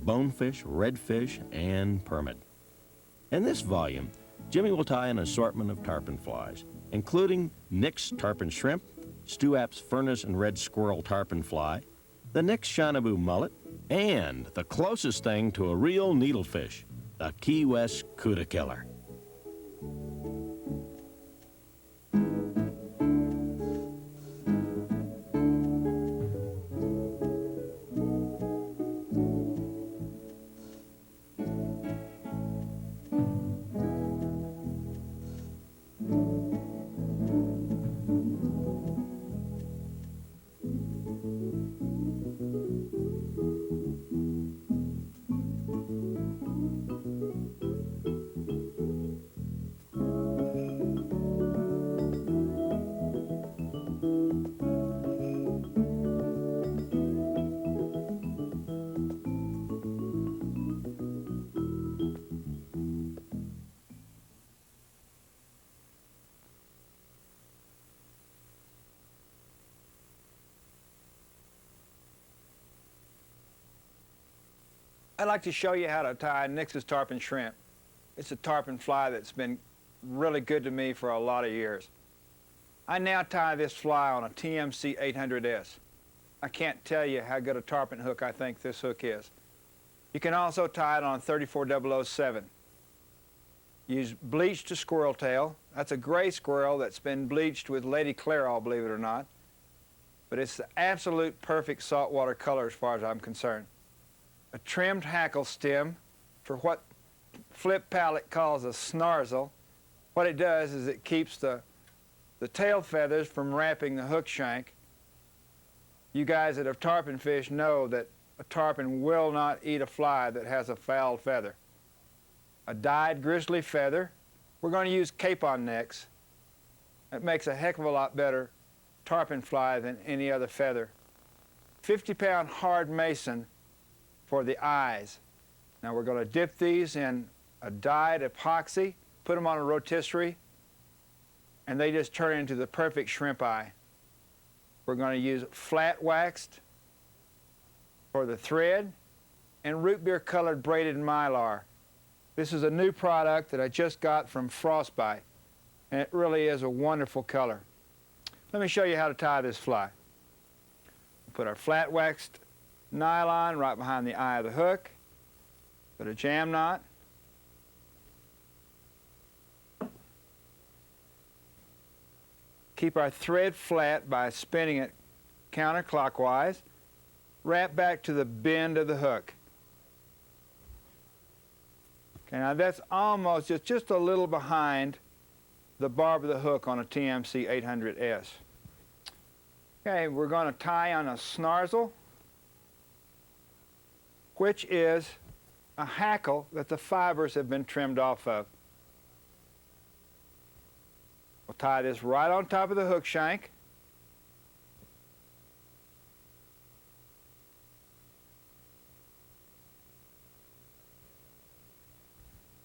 bonefish, redfish, and permit. In this volume, Jimmy will tie an assortment of tarpon flies, including Nick's tarpon shrimp, Stuap's furnace and red squirrel tarpon fly, the Nick's Shinaboo mullet, and the closest thing to a real needlefish, the Key West Cuda Killer. I'd like to show you how to tie Nick's tarpon shrimp. It's a tarpon fly that's been really good to me for a lot of years. I now tie this fly on a TMC 800S. I can't tell you how good a tarpon hook I think this hook is. You can also tie it on 34007. Use bleached squirrel tail. That's a gray squirrel that's been bleached with Lady Clairol, believe it or not. But it's the absolute perfect saltwater color as far as I'm concerned. A trimmed hackle stem for what Flip Pallet calls a snarzel. What it does is it keeps the tail feathers from wrapping the hook shank. You guys that have tarpon fish know that a tarpon will not eat a fly that has a foul feather. A dyed grizzly feather. We're going to use capon necks. It makes a heck of a lot better tarpon fly than any other feather. 50-pound hard mason for the eyes. Now we're going to dip these in a dyed epoxy, put them on a rotisserie, and they just turn into the perfect shrimp eye. We're going to use flat waxed for the thread and root beer colored braided mylar. This is a new product that I just got from Frostbite, and it really is a wonderful color. Let me show you how to tie this fly. We'll put our flat waxed nylon right behind the eye of the hook. Put a jam knot. Keep our thread flat by spinning it counterclockwise. Wrap back to the bend of the hook. Okay, now that's almost just a little behind the barb of the hook on a TMC 800S. Okay, we're going to tie on a snarzel, which is a hackle that the fibers have been trimmed off of. We'll tie this right on top of the hook shank.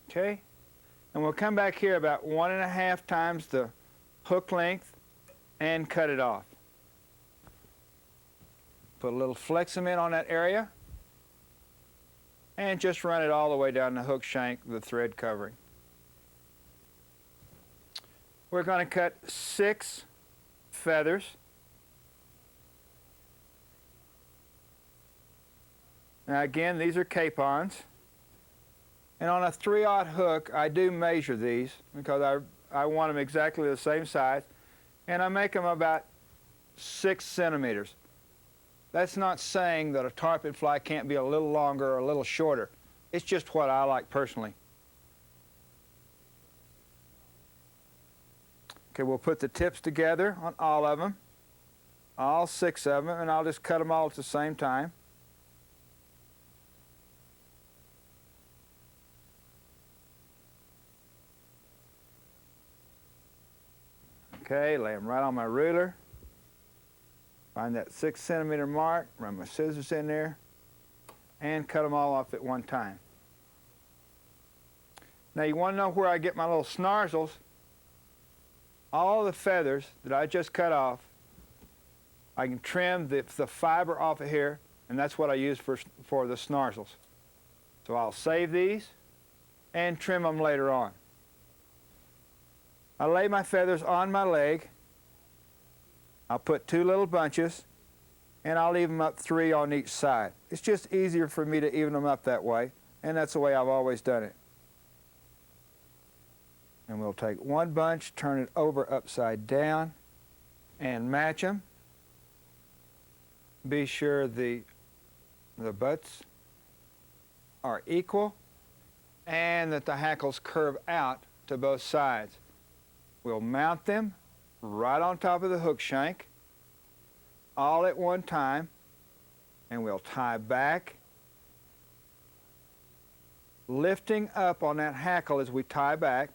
Okay, and we'll come back here about 1.5 times the hook length and cut it off. Put a little flex cement on that area and just run it all the way down the hook shank, the thread covering. We're going to cut 6 feathers. Now again, these are capons. And on a 3/0 hook, I do measure these because I want them exactly the same size. And I make them about 6 centimeters. That's not saying that a tarpon fly can't be a little longer or a little shorter. It's just what I like personally. Okay, we'll put the tips together on all of them, all 6 of them, and I'll just cut them all at the same time. Okay, lay them right on my ruler. Find that 6 centimeter mark, run my scissors in there, and cut them all off at one time. Now you want to know where I get my little snarzels? All the feathers that I just cut off, I can trim the fiber off of here, and that's what I use for the snarzels. So I'll save these and trim them later on. I lay my feathers on my leg. I'll put 2 little bunches, and I'll even up 3 on each side. It's just easier for me to even them up that way, and that's the way I've always done it. And we'll take 1 bunch, turn it over upside down, and match them. Be sure the butts are equal and that the hackles curve out to both sides. We'll mount them right on top of the hook shank, all at one time, and we'll tie back, lifting up on that hackle as we tie back,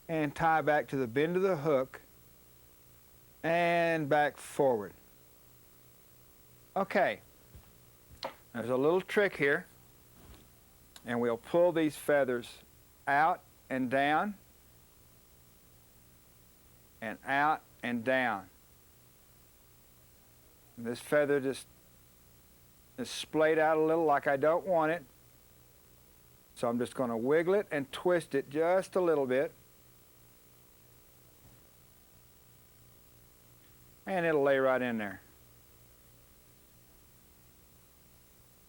and tie back to the bend of the hook and back forward. Okay, there's a little trick here, and we'll pull these feathers out and down, and out and down. And this feather just is splayed out a little like I don't want it, so I'm just going to wiggle it and twist it just a little bit, and it'll lay right in there.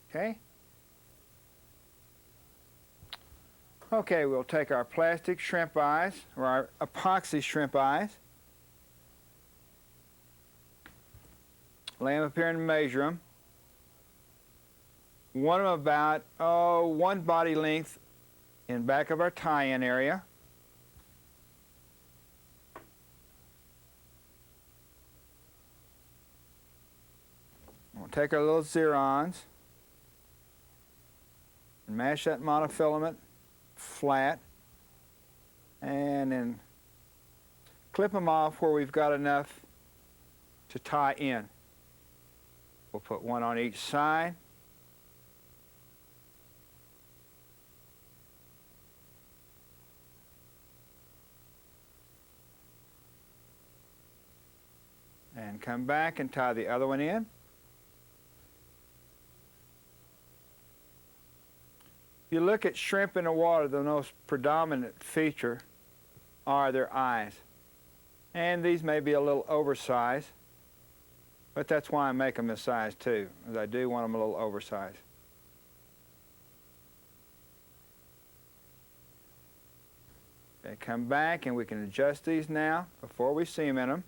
Okay? Okay, we'll take our plastic shrimp eyes, or our epoxy shrimp eyes, lay them up here and measure them. Want them about, 1 body length in back of our tie-in area. We'll take our little zirons and mash that monofilament flat, and then clip them off where we've got enough to tie in. We'll put 1 on each side. And come back and tie the other one in. If you look at shrimp in the water, the most predominant feature are their eyes. And these may be a little oversized, but that's why I make them this size too, because I do want them a little oversized. Okay, come back and we can adjust these now before we seam in them.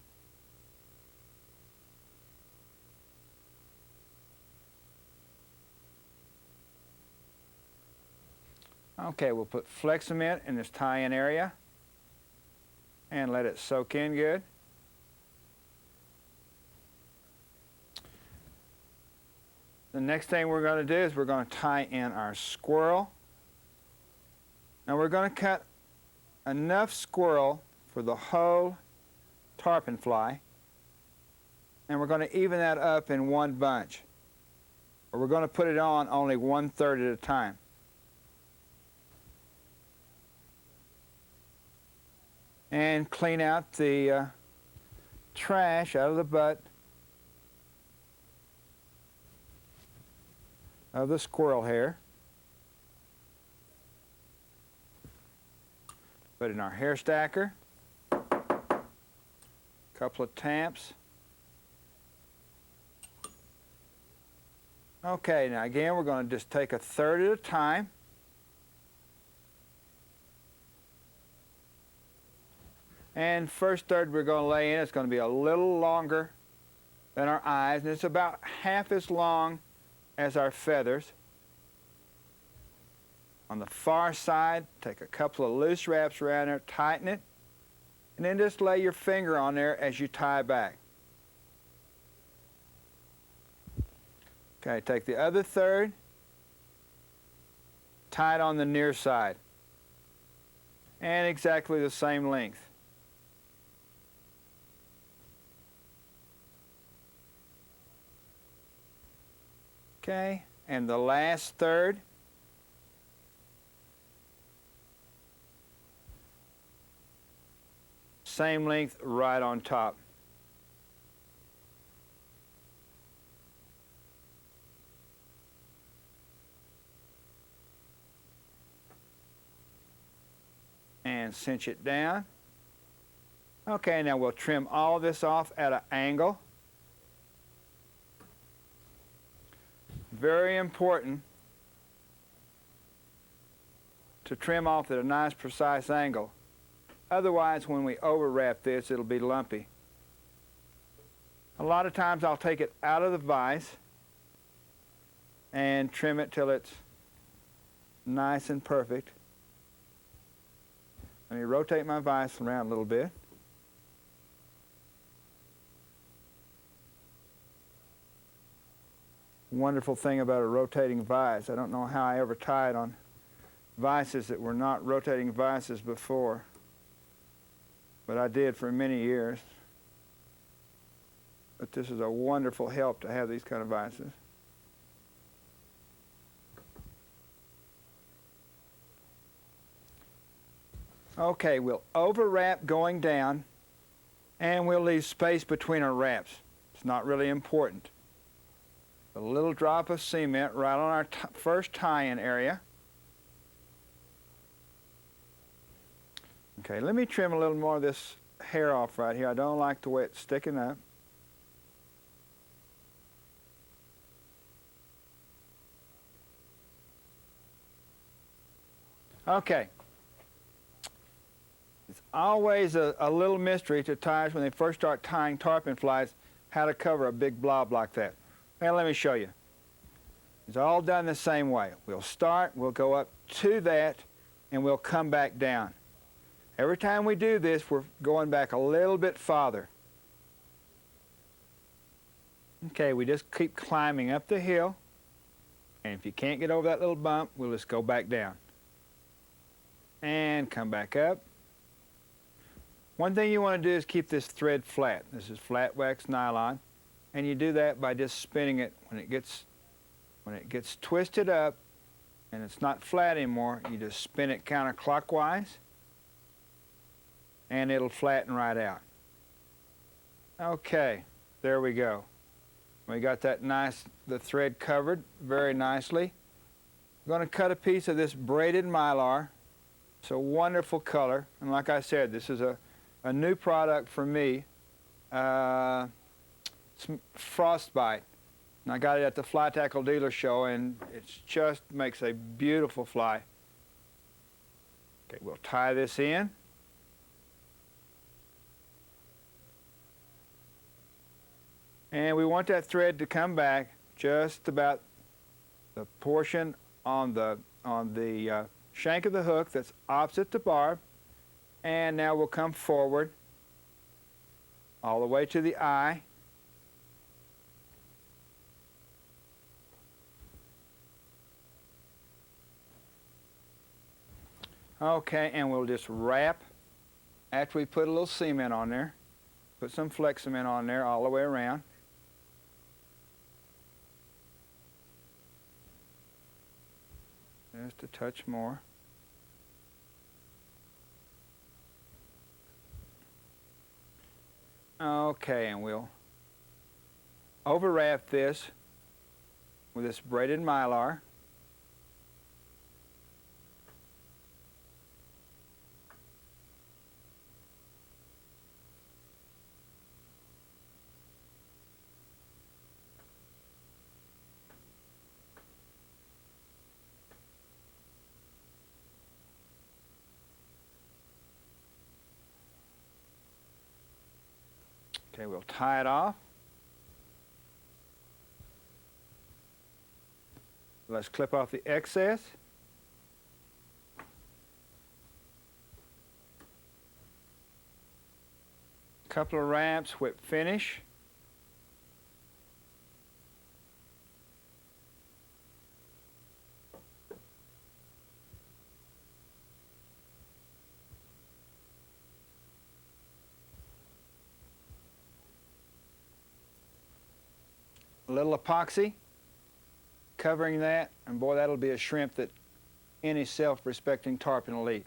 Okay, we'll put flex cement in this tie-in area and let it soak in good. The next thing we're going to do is we're going to tie in our squirrel. Now we're going to cut enough squirrel for the whole tarpon fly, and we're going to even that up in 1 bunch. Or we're going to put it on only 1/3 at a time. And clean out the trash out of the butt of the squirrel hair. Put in our hair stacker, couple of tamps. Okay, now again we're going to just take 1/3 at a time. And first third we're going to lay in, it's going to be a little longer than our eyes, and it's about half as long as our feathers. On the far side, take a couple of loose wraps around there, tighten it, and then just lay your finger on there as you tie back. Okay, take the other third, tie it on the near side, and exactly the same length. Okay, and the last third, same length right on top. and cinch it down. Okay, now we'll trim all this off at an angle. Very important to trim off at a nice precise angle. Otherwise, when we overwrap this, it'll be lumpy. A lot of times I'll take it out of the vise and trim it till it's nice and perfect. Let me rotate my vise around a little bit. Wonderful thing about a rotating vise. I don't know how I ever tied on vices that were not rotating vices before, but I did for many years. But this is a wonderful help to have these kind of vices. Okay, we'll overwrap going down, and we'll leave space between our wraps. It's not really important. A little drop of cement right on our first tie-in area. Okay, let me trim a little more of this hair off right here. I don't like the way it's sticking up. Okay. It's always a little mystery to ties when they first start tying tarpon flies how to cover a big blob like that. Well, let me show you. It's all done the same way. We'll start, we'll go up to that, and we'll come back down. Every time we do this, we're going back a little bit farther. Okay, we just keep climbing up the hill, and if you can't get over that little bump, we'll just go back down. And come back up. One thing you want to do is keep this thread flat. This is flat wax nylon, and you do that by just spinning it. When it gets twisted up and it's not flat anymore, you just spin it counterclockwise, and it'll flatten right out. Okay, there we go. We got that the thread covered very nicely. I'm going to cut a piece of this braided mylar. It's a wonderful color, and like I said, this is a new product for me. It's Frostbite, and I got it at the Fly Tackle Dealer Show, and it just makes a beautiful fly. Okay, we'll tie this in. And we want that thread to come back just about the portion on the shank of the hook that's opposite the barb. And now we'll come forward all the way to the eye. Okay, and we'll just wrap after we put a little cement on there. Put some flex cement on there all the way around. Just a touch more. Okay, and we'll overwrap this with this braided mylar. Okay, we'll tie it off. Let's clip off the excess. Couple of wraps, whip finish. A little epoxy covering that, and boy, that'll be a shrimp that any self-respecting tarpon will eat.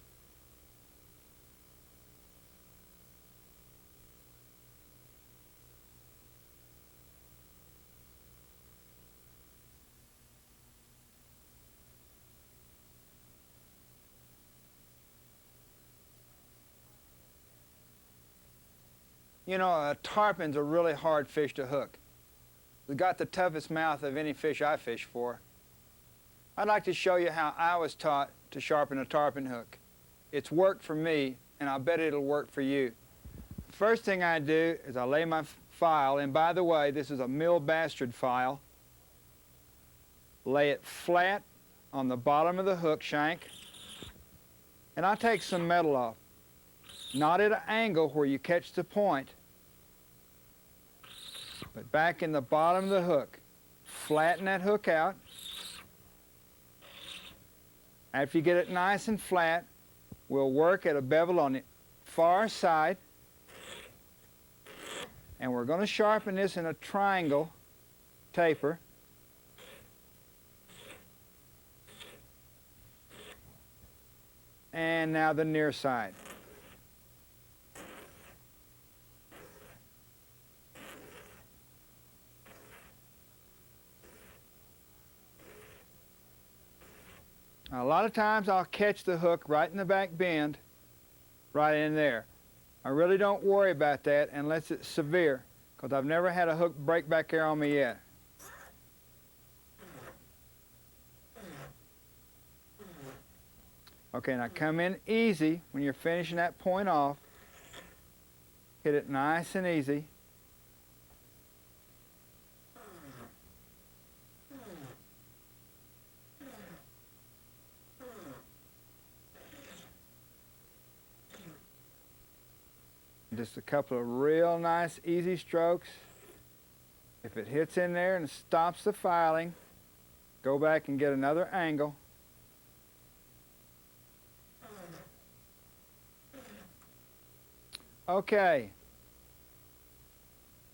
You know, a tarpon's a really hard fish to hook. It's got the toughest mouth of any fish I fish for. I'd like to show you how I was taught to sharpen a tarpon hook. It's worked for me, and I'll bet it'll work for you. First thing I do is I lay my file, and by the way, this is a mill bastard file. Lay it flat on the bottom of the hook shank, and I take some metal off. Not at an angle where you catch the point, but back in the bottom of the hook. Flatten that hook out. After you get it nice and flat, we'll work at a bevel on the far side, and we're going to sharpen this in a triangle taper. And now the near side. Now, a lot of times I'll catch the hook right in the back bend, right in there. I really don't worry about that unless it's severe, because I've never had a hook break back there on me yet. Okay, now come in easy when you're finishing that point off. Hit it nice and easy. Just a couple of real nice, easy strokes. If it hits in there and stops the filing, go back and get another angle. Okay.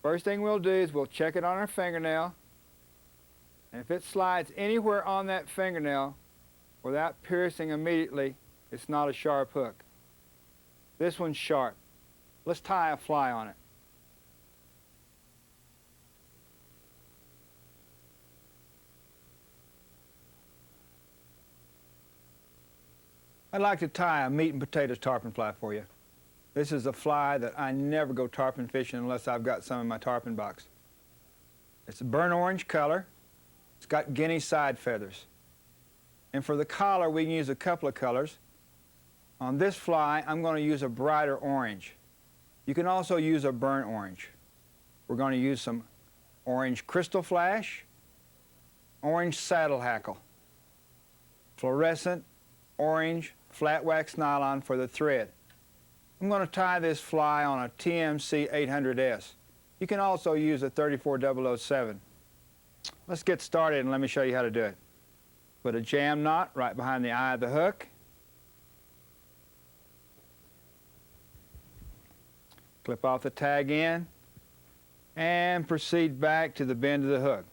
First thing we'll do is we'll check it on our fingernail. And if it slides anywhere on that fingernail without piercing immediately, it's not a sharp hook. This one's sharp. Let's tie a fly on it. I'd like to tie a meat and potatoes tarpon fly for you. This is a fly that I never go tarpon fishing unless I've got some in my tarpon box. It's a burnt orange color. It's got guinea side feathers. And for the collar, we can use a couple of colors. On this fly, I'm going to use a brighter orange. You can also use a burnt orange. We're going to use some orange crystal flash, orange saddle hackle, fluorescent orange flat wax nylon for the thread. I'm going to tie this fly on a TMC 800S. You can also use a 34007. Let's get started and let me show you how to do it. Put a jam knot right behind the eye of the hook. Clip off the tag end and proceed back to the bend of the hook.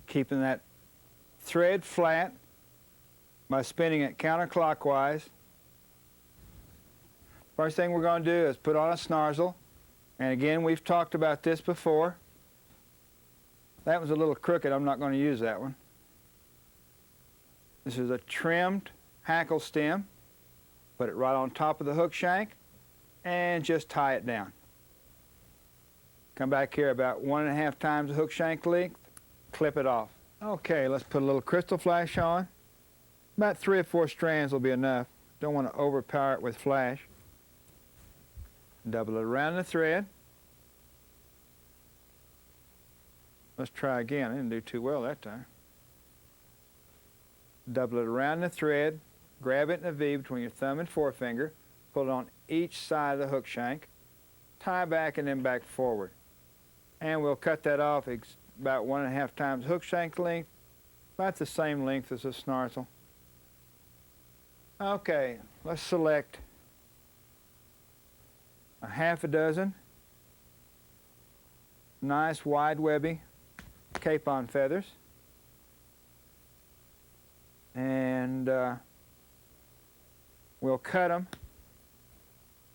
Keeping that thread flat by spinning it counterclockwise. First thing we're going to do is put on a snarsel. And again, we've talked about this before. That was a little crooked. I'm not going to use that one. This is a trimmed hackle stem. Put it right on top of the hook shank and just tie it down. Come back here about 1.5 times the hook shank length, clip it off. Okay, let's put a little crystal flash on. About 3 or 4 strands will be enough. Don't want to overpower it with flash. Double it around the thread. Let's try again. I didn't do too well that time. Double it around the thread. Grab it in a V between your thumb and forefinger. Pull it on each side of the hook shank. Tie back and then back forward. And we'll cut that off about 1.5 times hook shank length. About the same length as a snarsel. Okay, let's select a 6 nice wide webby capon feathers. And we'll cut them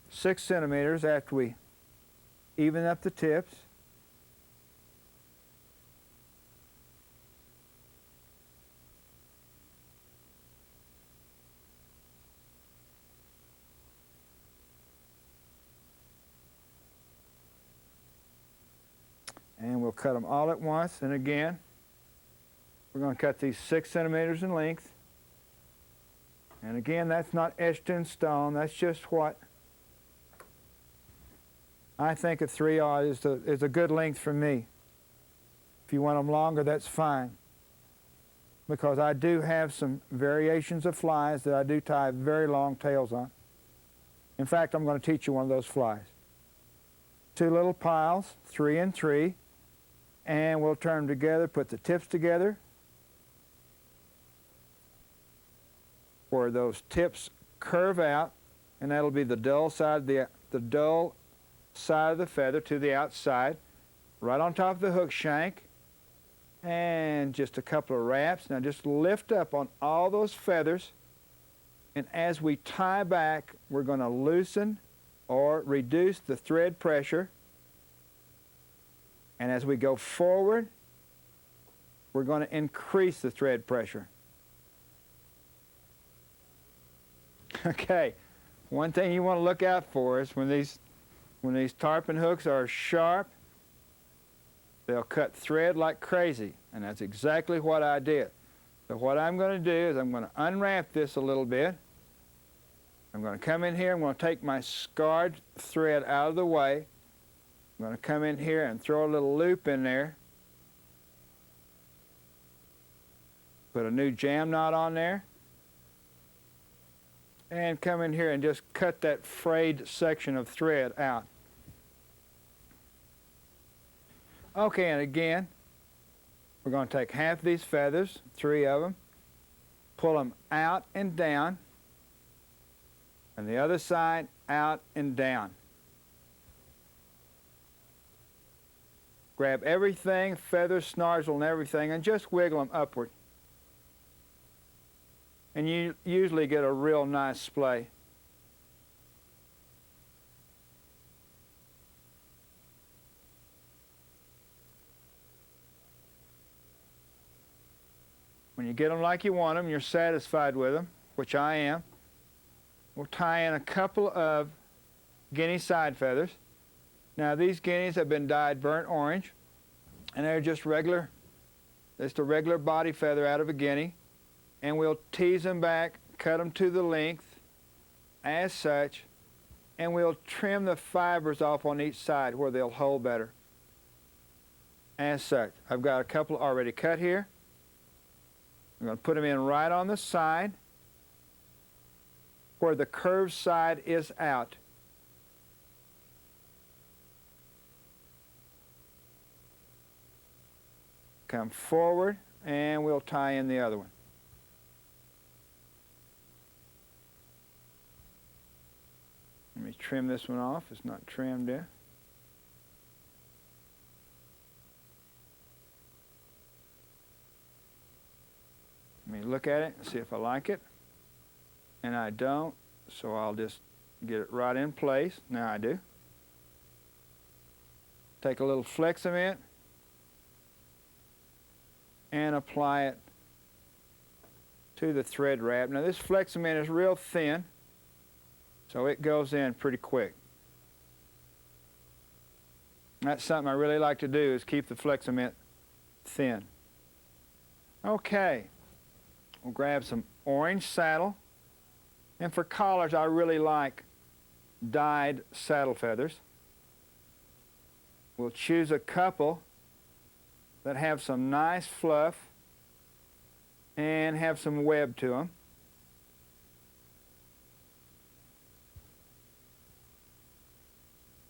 6 centimeters after we even up the tips. And we'll cut them all at once. And again, we're going to cut these 6 centimeters in length. And again, that's not etched in stone. That's just what I think a 3/0 is a good length for me. If you want them longer, that's fine. Because I do have some variations of flies that I do tie very long tails on. In fact, I'm going to teach you one of those flies. 2 little piles, 3 and 3, and we'll turn them together, put the tips together, where those tips curve out, and that'll be the dull side of the feather to the outside, right on top of the hook shank, and just a couple of wraps. Now just lift up on all those feathers, and as we tie back, we're going to loosen or reduce the thread pressure, and as we go forward, we're going to increase the thread pressure. Okay, one thing you want to look out for is when these tarpon hooks are sharp, they'll cut thread like crazy, and that's exactly what I did. So what I'm going to do is I'm going to unwrap this a little bit. I'm going to come in here, I'm going to take my scarred thread out of the way. I'm going to come in here and throw a little loop in there. Put a new jam knot on there. And come in here and just cut that frayed section of thread out. Okay, and again, we're going to take half these feathers, 3 of them, pull them out and down, and the other side out and down. Grab everything, feathers, snarzel, and everything, and just wiggle them upward. And you usually get a real nice splay. When you get them like you want them, you're satisfied with them, which I am. We'll tie in a couple of guinea side feathers. Now these guineas have been dyed burnt orange, and they're just a regular body feather out of a guinea. And we'll tease them back, cut them to the length as such, and we'll trim the fibers off on each side where they'll hold better as such. I've got a couple already cut here. I'm going to put them in right on the side where the curved side is out. Come forward and we'll tie in the other one. Let me trim this one off. It's not trimmed yet. Let me look at it and see if I like it. And I don't, so I'll just get it right in place. Now I do. Take a little Flex-Cement and apply it to the thread wrap. Now this Flex-Cement is real thin, so it goes in pretty quick. That's something I really like to do, is keep the Flex-Cement thin. Okay, we'll grab some orange saddle. And for collars, I really like dyed saddle feathers. We'll choose a couple that have some nice fluff and have some web to them.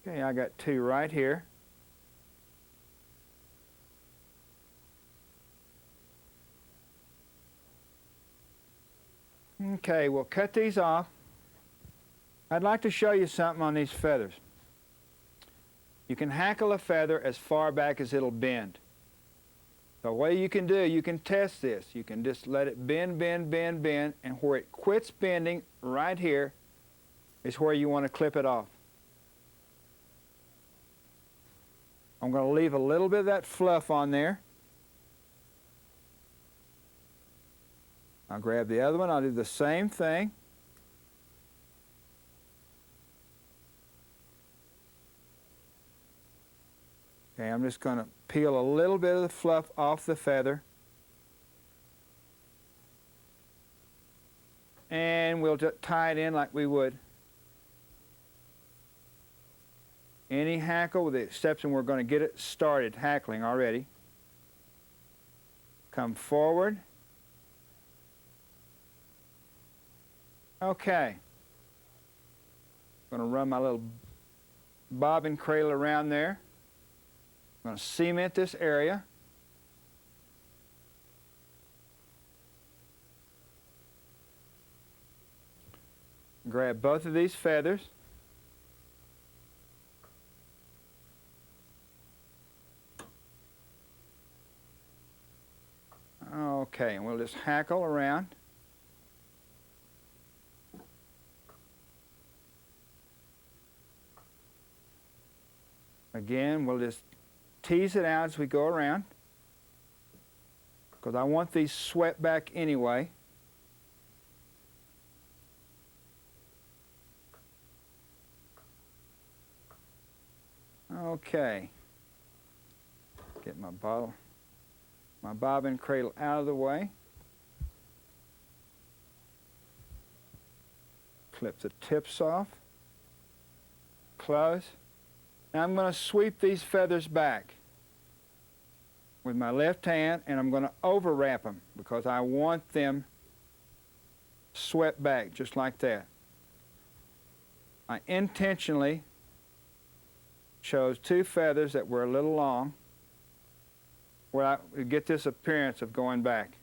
Okay, I got 2 right here. Okay, we'll cut these off. I'd like to show you something on these feathers. You can hackle a feather as far back as it'll bend. The way you can do, you can test this. You can just let it bend, bend, bend, bend, and where it quits bending right here is where you want to clip it off. I'm going to leave a little bit of that fluff on there. I'll grab the other one. I'll do the same thing. Okay, I'm just going to peel a little bit of the fluff off the feather. And we'll just tie it in like we would any hackle, with the exception we're going to get it started hackling already. Come forward. Okay. I'm going to run my little bobbin cradle around there. I'm going to cement this area. Grab both of these feathers. Okay, and we'll just hackle around. Again, we'll just tease it out as we go around, because I want these swept back anyway. Okay. Get my bobbin cradle out of the way. Clip the tips off. Close. Now I'm going to sweep these feathers back with my left hand, and I'm going to overwrap them because I want them swept back just like that. I intentionally chose two feathers that were a little long where I would get this appearance of going back.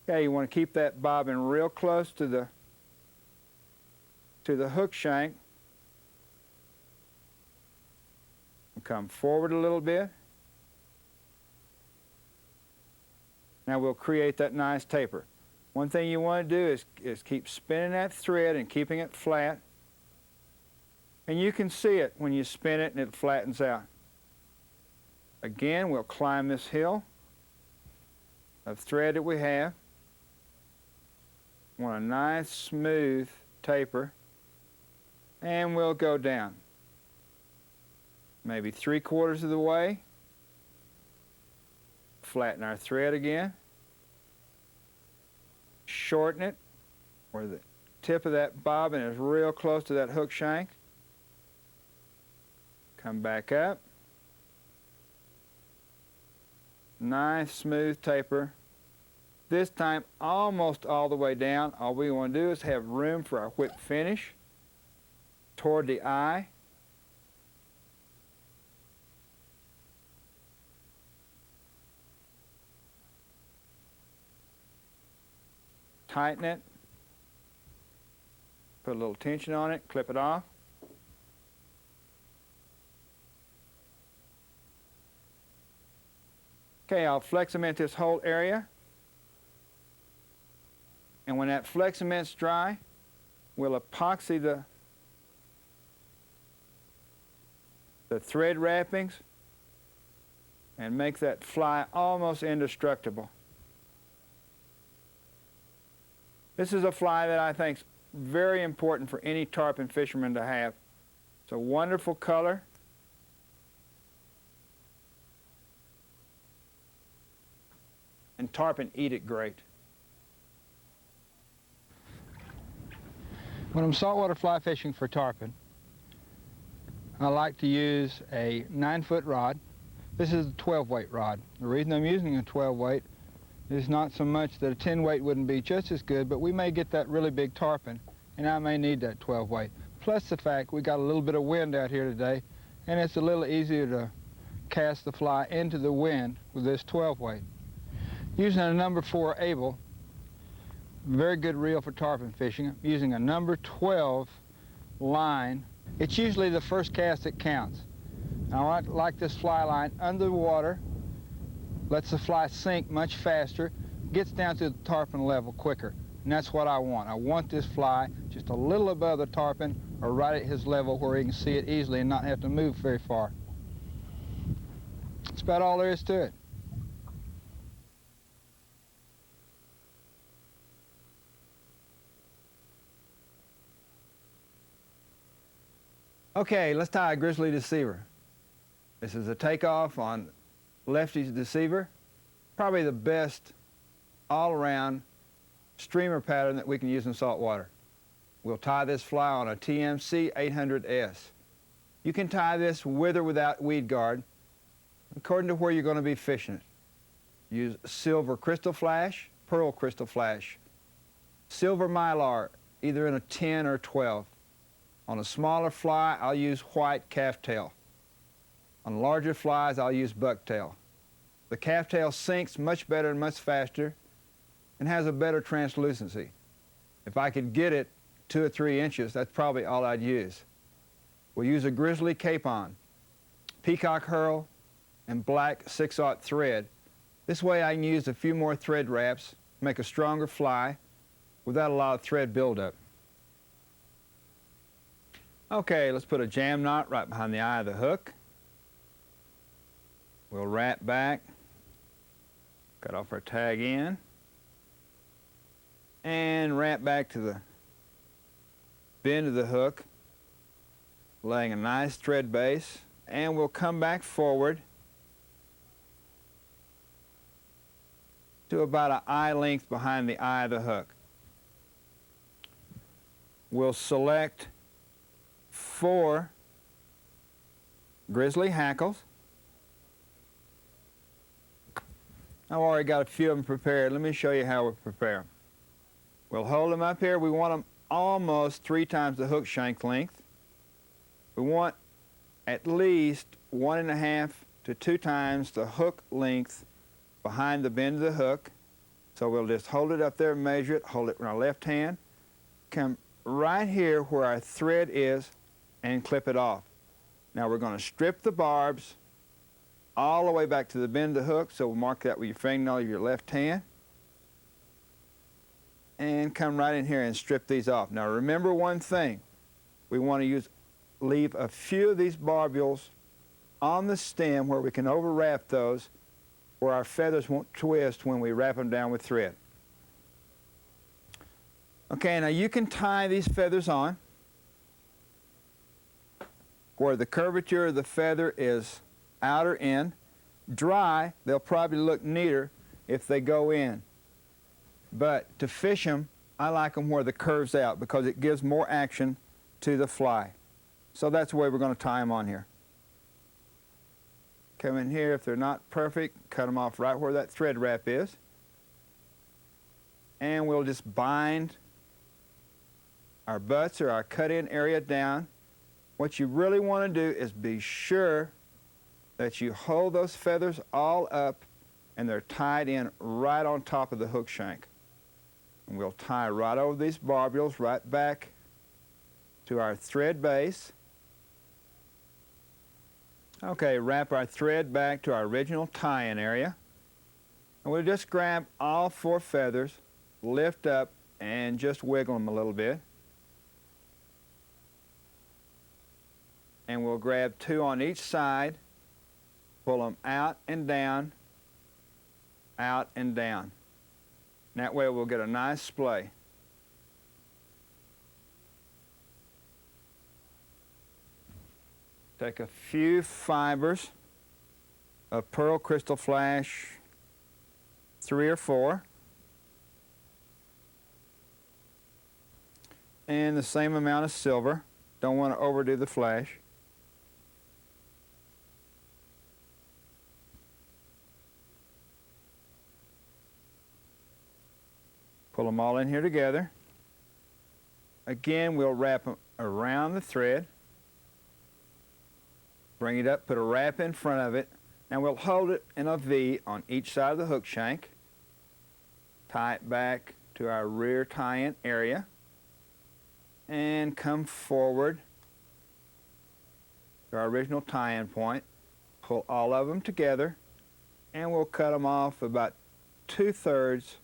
Okay, you want to keep that bobbin real close to the hook shank. Come forward a little bit. Now we'll create that nice taper. One thing you want to do is keep spinning that thread and keeping it flat. And you can see it when you spin it and it flattens out. Again, we'll climb this hill of thread that we have. Want a nice smooth taper. And we'll go down. Maybe 3/4 of the way. Flatten our thread again. Shorten it where the tip of that bobbin is real close to that hook shank. Come back up. Nice smooth taper. This time almost all the way down. All we want to do is have room for our whip finish toward the eye. Tighten it. Put a little tension on it, clip it off. Okay, I'll flex cement this whole area. And when that flex cement's dry, we'll epoxy the thread wrappings and make that fly almost indestructible. This is a fly that I think is very important for any tarpon fisherman to have. It's a wonderful color. And tarpon eat it great. When I'm saltwater fly fishing for tarpon, I like to use a 9-foot rod. This is a 12-weight rod. The reason I'm using a 12-weight is not so much that a 10-weight wouldn't be just as good, but we may get that really big tarpon, and I may need that 12-weight. Plus the fact we got a little bit of wind out here today, and it's a little easier to cast the fly into the wind with this 12-weight. Using a number 4 Able, very good reel for tarpon fishing. I'm using a number 12 line. It's usually the first cast that counts. Now I like this fly line under the water, lets the fly sink much faster, gets down to the tarpon level quicker. And that's what I want. I want this fly just a little above the tarpon or right at his level where he can see it easily and not have to move very far. That's about all there is to it. Okay, let's tie a grizzly deceiver. This is a takeoff on Lefty's deceiver. Probably the best all-around streamer pattern that we can use in saltwater. We'll tie this fly on a TMC 800S. You can tie this with or without weed guard, according to where you're going to be fishing it. Use silver crystal flash, pearl crystal flash, silver mylar, either in a 10 or 12. On a smaller fly, I'll use white calftail. On larger flies, I'll use bucktail. The calftail sinks much better and much faster and has a better translucency. If I could get it 2 or 3 inches, that's probably all I'd use. We'll use a grizzly capon, peacock herl, and black 6/0 thread. This way I can use a few more thread wraps, make a stronger fly without a lot of thread buildup. Okay, let's put a jam knot right behind the eye of the hook. We'll wrap back, cut off our tag end, and wrap back to the bend of the hook, laying a nice thread base, and we'll come back forward to about an eye length behind the eye of the hook. We'll select 4 grizzly hackles. I've already got a few of them prepared. Let me show you how we prepare them. We'll hold them up here. We want them almost 3 times the hook shank length. We want at least 1.5 to 2 times the hook length behind the bend of the hook. So we'll just hold it up there, measure it, hold it in our left hand, come right here where our thread is, and clip it off. Now we're going to strip the barbs all the way back to the bend of the hook, so we'll mark that with your fingernail of your left hand. And come right in here and strip these off. Now remember one thing, we want to leave a few of these barbules on the stem where we can overwrap those, where our feathers won't twist when we wrap them down with thread. Okay, now you can tie these feathers on where the curvature of the feather is outer in. Dry, they'll probably look neater if they go in. But to fish them, I like them where the curve's out because it gives more action to the fly. So that's the way we're going to tie them on here. Come in here, if they're not perfect, cut them off right where that thread wrap is. And we'll just bind our butts or our cut-in area down. What you really want to do is be sure that you hold those feathers all up and they're tied in right on top of the hook shank. And we'll tie right over these barbules right back to our thread base. Okay, wrap our thread back to our original tie-in area. And we'll just grab all 4 feathers, lift up, and just wiggle them a little bit. And we'll grab 2 on each side, pull them out and down, out and down. And that way we'll get a nice splay. Take a few fibers of pearl crystal flash, 3 or 4, and the same amount of silver. Don't want to overdo the flash. Pull them all in here together. Again, we'll wrap them around the thread. Bring it up, put a wrap in front of it, and we'll hold it in a V on each side of the hook shank. Tie it back to our rear tie-in area and come forward to our original tie-in point. Pull all of them together and we'll cut them off about 2/3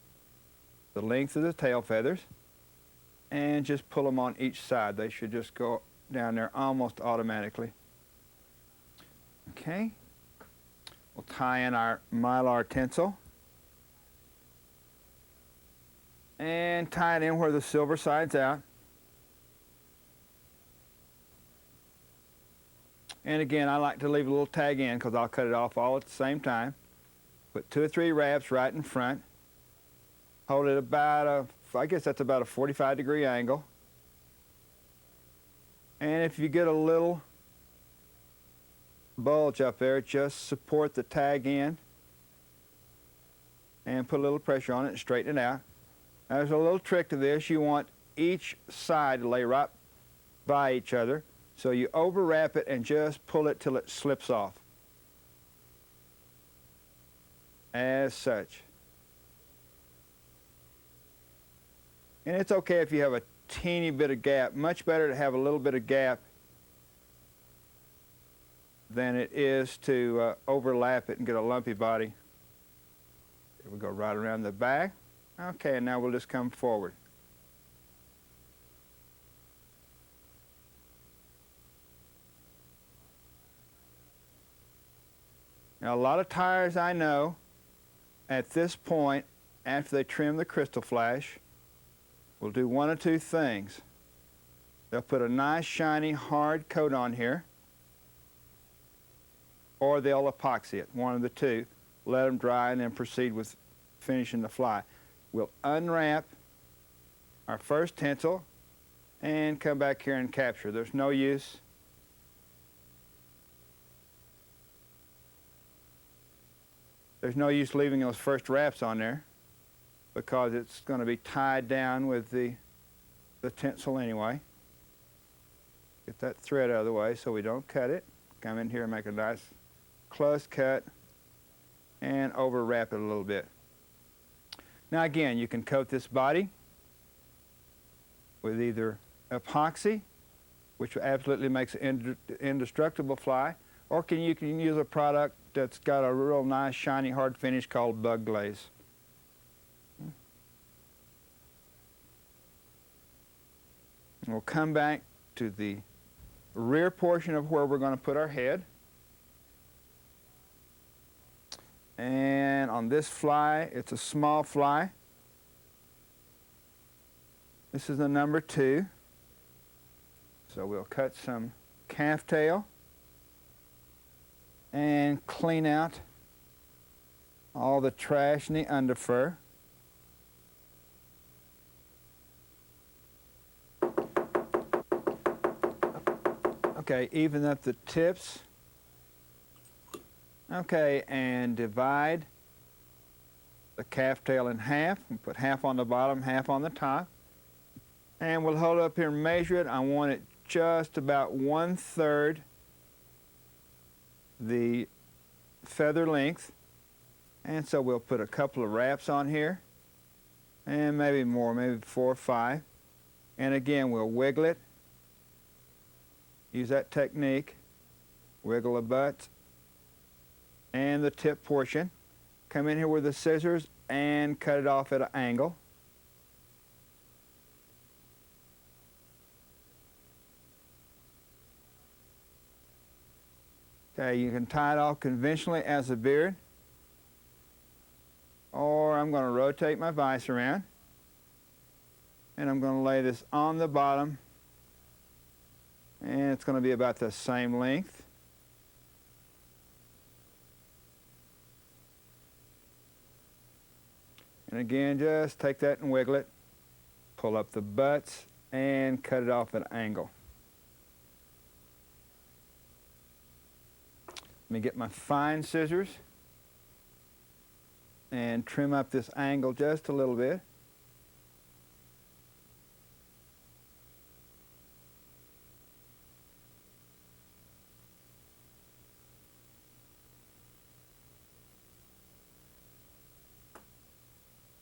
the length of the tail feathers and just pull them on each side. They should just go down there almost automatically. Okay, we'll tie in our mylar tinsel and tie it in where the silver side's out. And again, I like to leave a little tag in because I'll cut it off all at the same time. Put 2 or 3 wraps right in front. Hold it about I guess that's about a 45-degree angle. And if you get a little bulge up there, just support the tag in and put a little pressure on it and straighten it out. Now, there's a little trick to this. You want each side to lay right by each other. So you overwrap it and just pull it till it slips off. As such. And it's okay if you have a teeny bit of gap. Much better to have a little bit of gap than it is to overlap it and get a lumpy body. Here we go right around the back. Okay, and now we'll just come forward. Now, a lot of tires I know at this point, after they trim the crystal flash, will do one of two things. They'll put a nice, shiny, hard coat on here, or they'll epoxy it, one of the two, let them dry, and then proceed with finishing the fly. We'll unwrap our first tinsel and come back here and capture. There's no use leaving those first wraps on there because it's going to be tied down with the tinsel anyway. Get that thread out of the way so we don't cut it. Come in here and make a nice close cut and overwrap it a little bit. Now again, you can coat this body with either epoxy, which absolutely makes an indestructible fly, or you can use a product that's got a real nice, shiny, hard finish called bug glaze. And we'll come back to the rear portion of where we're going to put our head. And on this fly, it's a small fly. This is the number 2. So we'll cut some calf tail and clean out all the trash in the underfur. Okay, even up the tips. Okay, and divide the calf tail in half. And put half on the bottom, half on the top. And we'll hold it up here and measure it. I want it just about 1/3 the feather length. And so we'll put a couple of wraps on here. And maybe more, maybe 4 or 5. And again, we'll wiggle it. Use that technique. Wiggle the butts and the tip portion. Come in here with the scissors and cut it off at an angle. Okay, you can tie it off conventionally as a beard, or I'm going to rotate my vise around and I'm going to lay this on the bottom, and it's going to be about the same length. And again, just take that and wiggle it, pull up the butts, and cut it off at an angle. Let me get my fine scissors and trim up this angle just a little bit.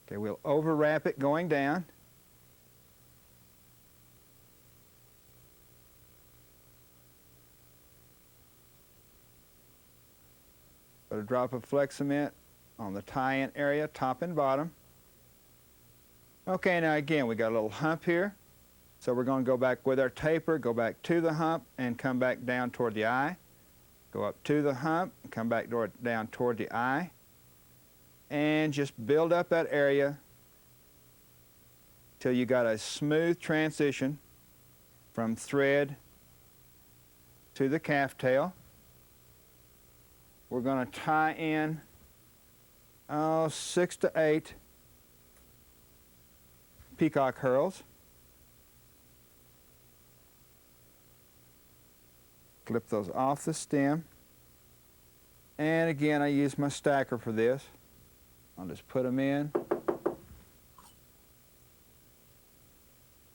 Okay, we'll overwrap it going down. Put a drop of Flex Cement on the tie-in area, top and bottom. Okay, now again, we got a little hump here. So we're going to go back with our taper, go back to the hump, and come back down toward the eye. Go up to the hump, and come back down toward the eye. And just build up that area till you got a smooth transition from thread to the calf tail. We're going to tie in 6 to 8 peacock herls. Clip those off the stem. And again, I use my stacker for this. I'll just put them in.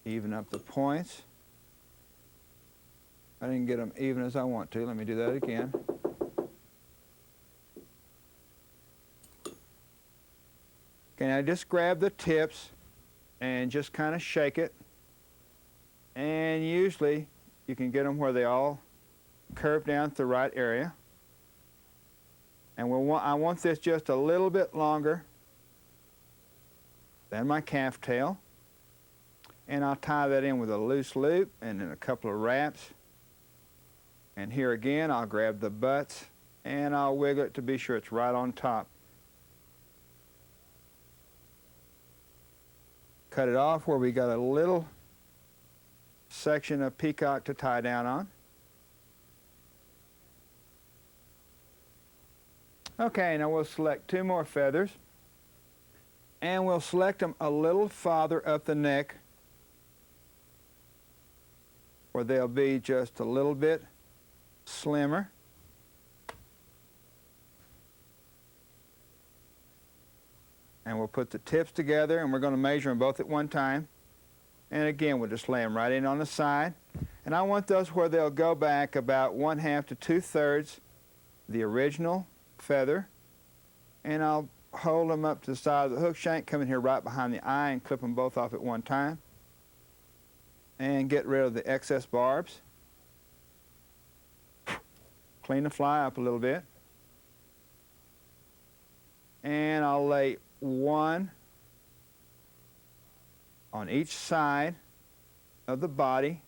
Even up the points. I didn't get them even as I want to. Let me do that again. Okay, now just grab the tips and just kind of shake it. And usually you can get them where they all curve down to the right area. And I want this just a little bit longer than my calf tail. And I'll tie that in with a loose loop and then a couple of wraps. And here again, I'll grab the butts and I'll wiggle it to be sure it's right on top. Cut it off where we got a little section of peacock to tie down on. Okay, now we'll select 2 more feathers, and we'll select them a little farther up the neck where they'll be just a little bit slimmer. And we'll put the tips together, and we're going to measure them both at one time. And again, we'll just lay them right in on the side. And I want those where they'll go back about 1/2 to 2/3 the original feather. And I'll hold them up to the side of the hook shank, come in here right behind the eye and clip them both off at one time. And get rid of the excess barbs. Clean the fly up a little bit. And I'll lay 1 on each side of the body.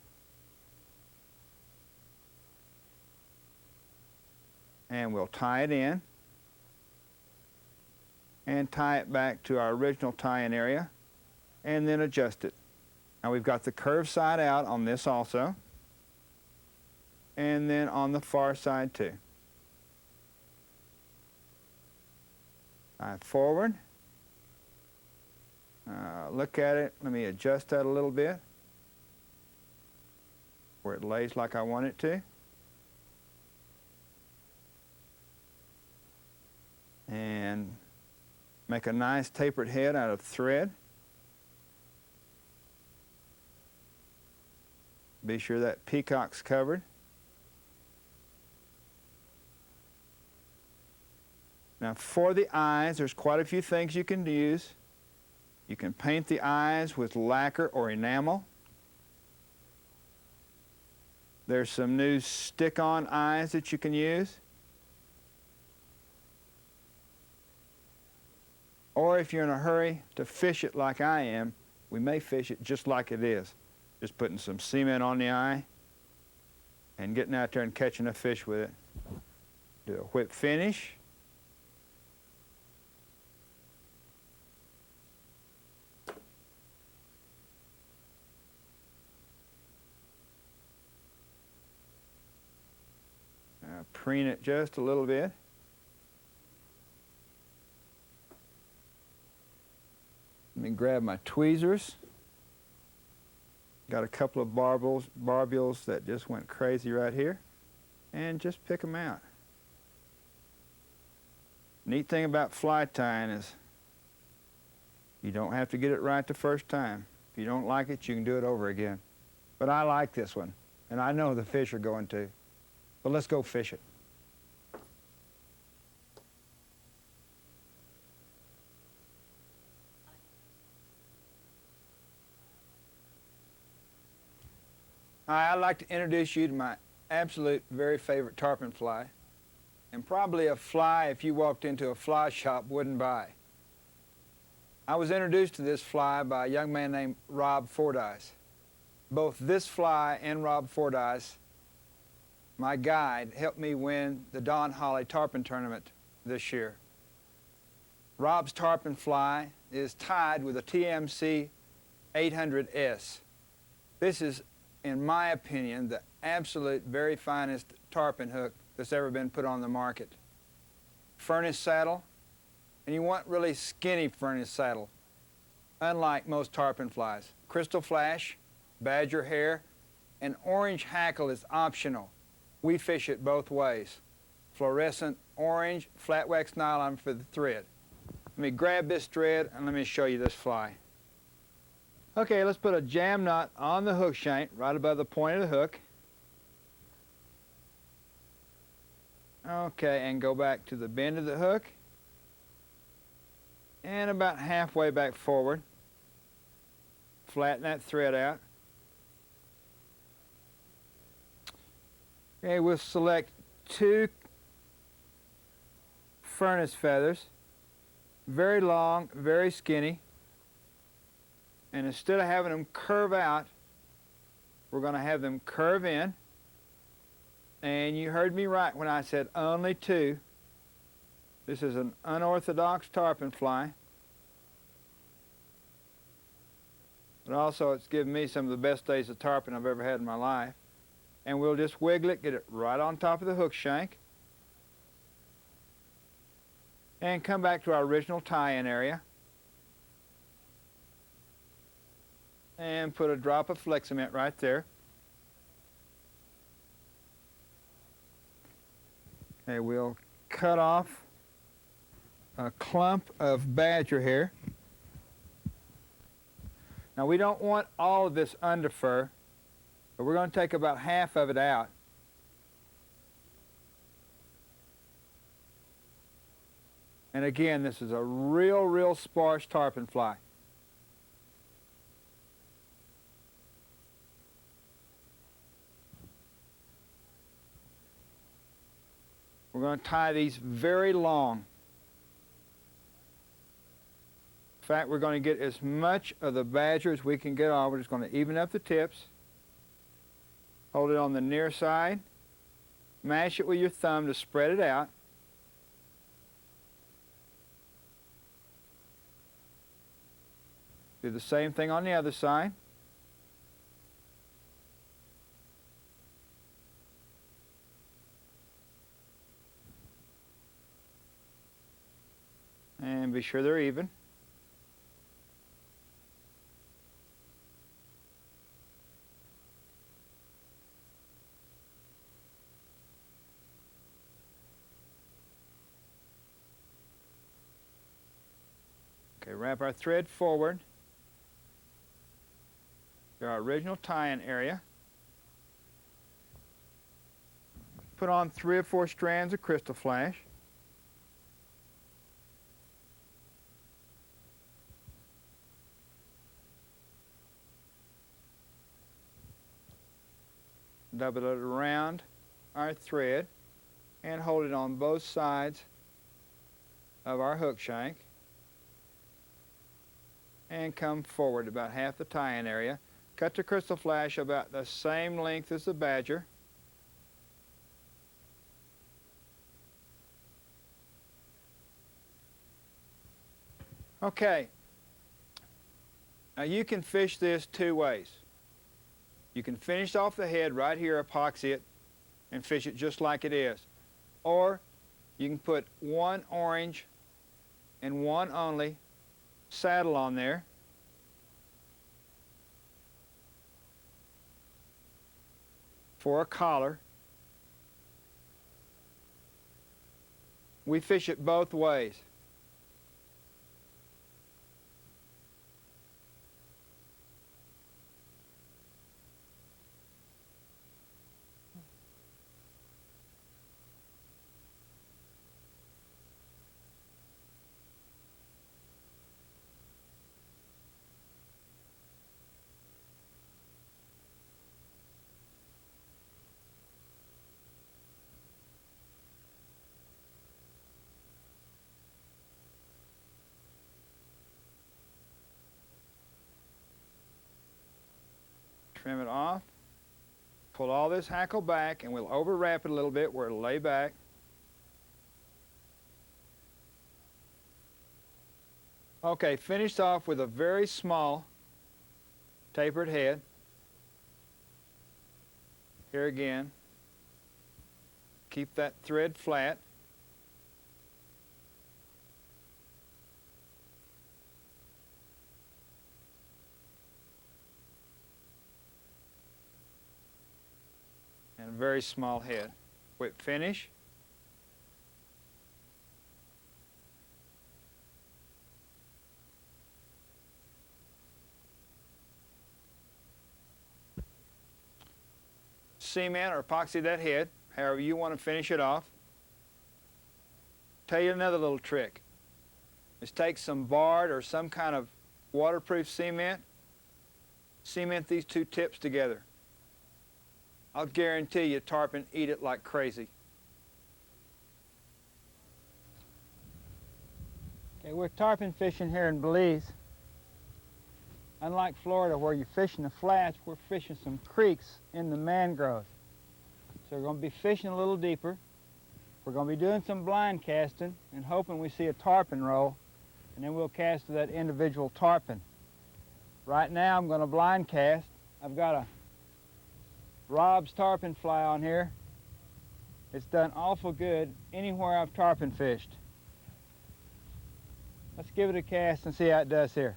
And we'll tie it in and tie it back to our original tie-in area and then adjust it. Now we've got the curved side out on this also, and then on the far side too. Tie it forward. Look at it. Let me adjust that a little bit where it lays like I want it to. And make a nice tapered head out of thread. Be sure that peacock's covered. Now for the eyes, there's quite a few things you can use. You can paint the eyes with lacquer or enamel. There's some new stick-on eyes that you can use. Or if you're in a hurry to fish it like I am, we may fish it just like it is. Just putting some cement on the eye and getting out there and catching a fish with it. Do a whip finish. Preen it just a little bit. Let me grab my tweezers. Got a couple of barbules that just went crazy right here, and just pick them out. Neat thing about fly tying is you don't have to get it right the first time. If you don't like it, you can do it over again. But I like this one, and I know the fish are going to. But let's go fish it. Hi, I'd like to introduce you to my absolute very favorite tarpon fly, and probably a fly if you walked into a fly shop wouldn't buy. I was introduced to this fly by a young man named Rob Fordyce. Both this fly and Rob Fordyce, my guide, helped me win the Don Holly Tarpon Tournament this year. Rob's tarpon fly is tied with a TMC 800S. This is in my opinion, the absolute very finest tarpon hook that's ever been put on the market. Furnace saddle, and you want really skinny furnace saddle, unlike most tarpon flies. Crystal flash, badger hair, and orange hackle is optional. We fish it both ways. Fluorescent orange flat wax nylon for the thread. Let me grab this thread and let me show you this fly. Okay, let's put a jam knot on the hook shank right above the point of the hook. Okay, and go back to the bend of the hook and about halfway back forward. Flatten that thread out. Okay, we'll select 2 furnace feathers, very long, very skinny, and instead of having them curve out, we're going to have them curve in. And you heard me right when I said only 2. This is an unorthodox tarpon fly, but also it's given me some of the best days of tarpon I've ever had in my life. And we'll just wiggle it, get it right on top of the hook shank, and come back to our original tie-in area and put a drop of Fleximent right there. Okay, we'll cut off a clump of badger hair. Now we don't want all of this underfur, but we're going to take about half of it out. And again, this is a real sparse tarpon fly. We're going to tie these very long. In fact, we're going to get as much of the badger as we can get on. We're just going to even up the tips. Hold it on the near side. Mash it with your thumb to spread it out. Do the same thing on the other side. And be sure they're even. Okay, wrap our thread forward to our original tie-in area. Put on 3 or 4 strands of crystal flash. Double it around our thread and hold it on both sides of our hook shank and come forward about half the tie-in area. Cut the crystal flash about the same length as the badger. Okay, now you can fish this 2 ways. You can finish off the head right here, epoxy it, and fish it just like it is. Or you can put 1 orange and 1 only saddle on there. For a collar. We fish it both ways. Trim it off, pull all this hackle back, and we'll overwrap it a little bit where it'll lay back. Okay, finished off with a very small tapered head. Here again, keep that thread flat. And a very small head. Whip finish. Cement or epoxy that head, however you want to finish it off. Tell you another little trick is take some barred or some kind of waterproof cement, cement these two tips together. I'll guarantee you tarpon eat it like crazy. Okay, we're tarpon fishing here in Belize. Unlike Florida where you're fishing the flats, we're fishing some creeks in the mangroves. So we're going to be fishing a little deeper. We're going to be doing some blind casting and hoping we see a tarpon roll, and then we'll cast to that individual tarpon. Right now I'm going to blind cast. I've got a Rob's tarpon fly on here. It's done awful good anywhere I've tarpon fished. Let's give it a cast and see how it does here.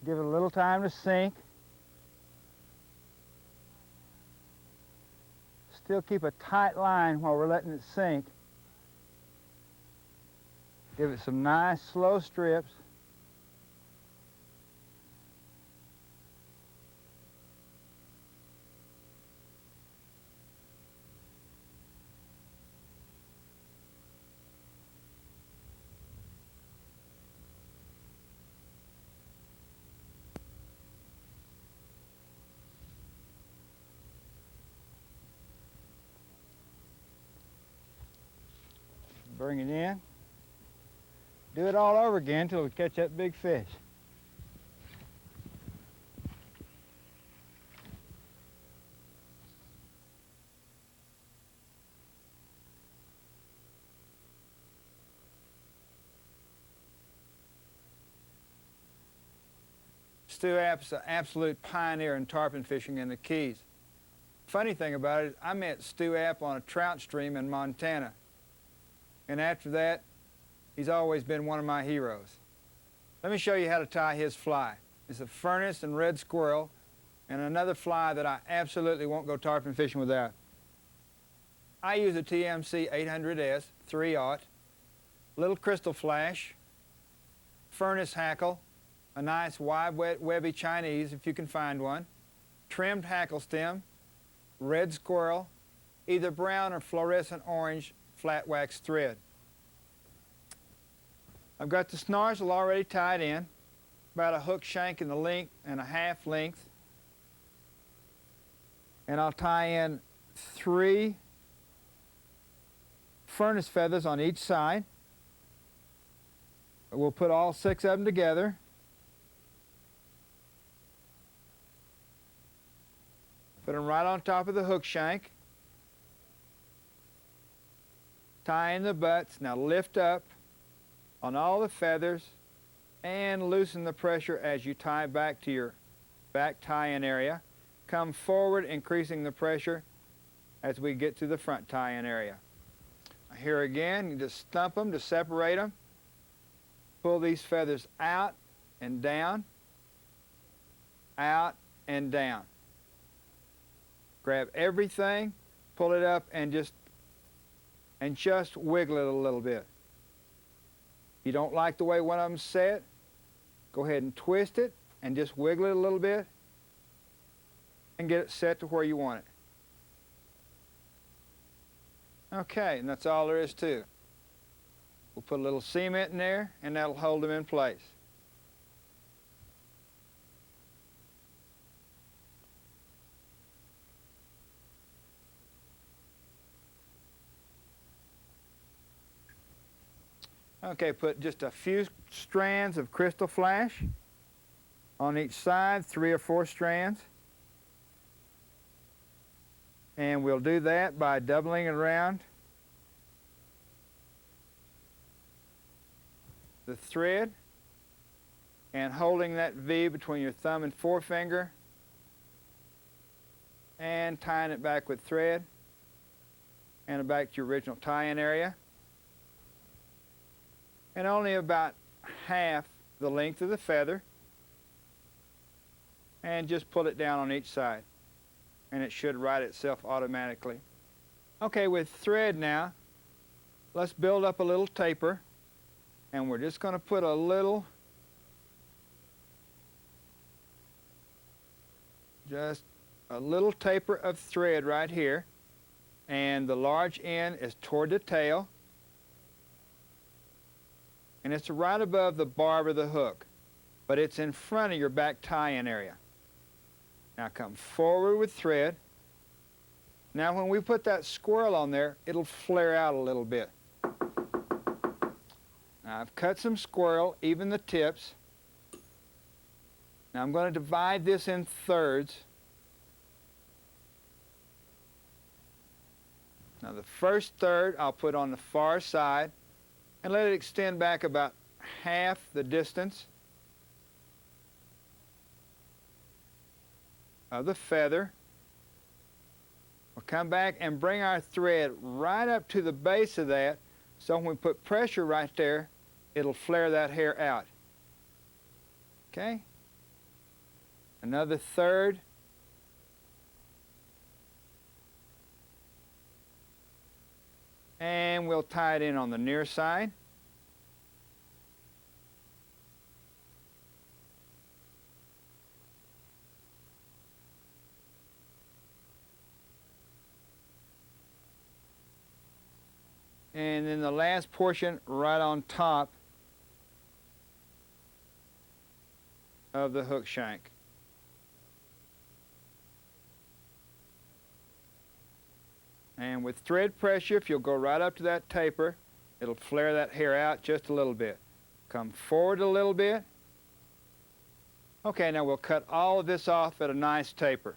Give it a little time to sink. Still keep a tight line while we're letting it sink. Give it some nice slow strips. Bring it in. Do it all over again until we catch that big fish. Stu App's an absolute pioneer in tarpon fishing in the Keys. Funny thing about it, I met Stu App on a trout stream in Montana. And after that, he's always been one of my heroes. Let me show you how to tie his fly. It's a furnace and red squirrel, and another fly that I absolutely won't go tarpon fishing without. I use a TMC 800S 3/0, little crystal flash, furnace hackle, a nice wide webby Chinese if you can find one, trimmed hackle stem, red squirrel, either brown or fluorescent orange flat wax thread. I've got the snozzle already tied in, about a hook shank in the length and a half length. And I'll tie in 3 furnace feathers on each side. We'll put all 6 of them together. Put them right on top of the hook shank. Tie in the butts. Now lift up on all the feathers and loosen the pressure as you tie back to your back tie-in area. Come forward, increasing the pressure as we get to the front tie-in area. Here again, you just stump them to separate them. Pull these feathers out and down, out and down. Grab everything, pull it up, and just wiggle it a little bit. If you don't like the way one of them's set, go ahead and twist it and just wiggle it a little bit and get it set to where you want it. Okay, and that's all there is to it. We'll put a little cement in there and that'll hold them in place. Okay, put just a few strands of crystal flash on each side, 3 or 4 strands. And we'll do that by doubling it around the thread and holding that V between your thumb and forefinger and tying it back with thread and back to your original tie-in area. And only about half the length of the feather, and just pull it down on each side and it should right itself automatically. Okay, with thread now, let's build up a little taper, and we're just going to put a little, just a little taper of thread right here, and the large end is toward the tail, and it's right above the barb of the hook, but it's in front of your back tie-in area. Now come forward with thread. Now when we put that squirrel on there, it'll flare out a little bit. Now I've cut some squirrel, even the tips. Now I'm going to divide this in thirds. Now the first third I'll put on the far side and let it extend back about half the distance of the feather. We'll come back and bring our thread right up to the base of that, so when we put pressure right there, it'll flare that hair out. Okay? Another third. And we'll tie it in on the near side. And then the last portion right on top of the hook shank. And with thread pressure, if you'll go right up to that taper, it'll flare that hair out just a little bit. Come forward a little bit. Okay, now we'll cut all of this off at a nice taper.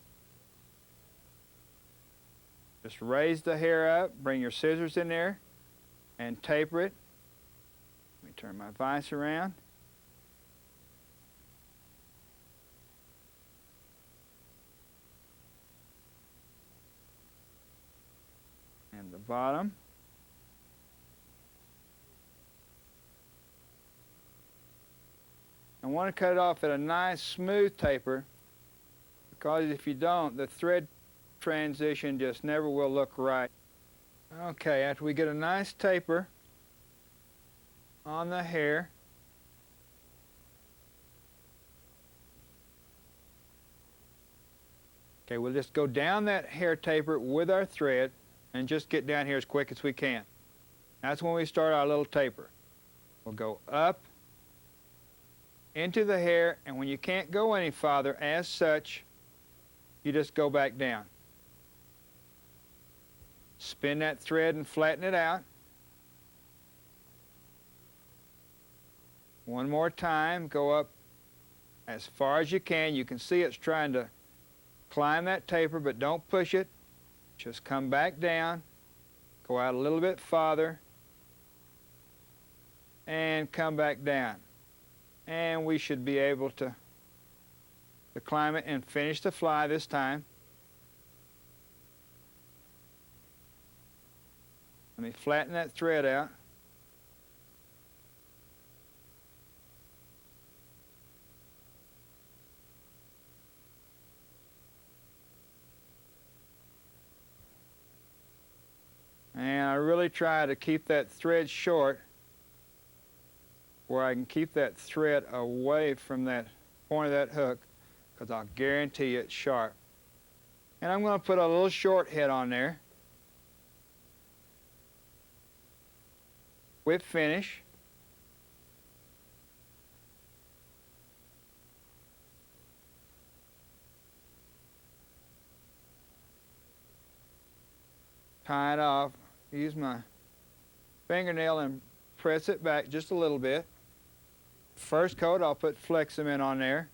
Just raise the hair up, bring your scissors in there, and taper it. Let me turn my vise around. And the bottom. I want to cut it off at a nice smooth taper, because if you don't, the thread transition just never will look right. Okay, after we get a nice taper on the hair, okay, we'll just go down that hair taper with our thread and just get down here as quick as we can. That's when we start our little taper. We'll go up into the hair, and when you can't go any farther as such, you just go back down. Spin that thread and flatten it out. One more time, go up as far as you can. You can see it's trying to climb that taper, but don't push it. Just come back down, go out a little bit farther, and come back down. And we should be able to climb it and finish the fly this time. Let me flatten that thread out. And I really try to keep that thread short where I can keep that thread away from that point of that hook, because I'll guarantee you it's sharp. And I'm going to put a little short head on there. Whip finish. Tie it off. Use my fingernail and press it back just a little bit. First coat, I'll put flex cement on there.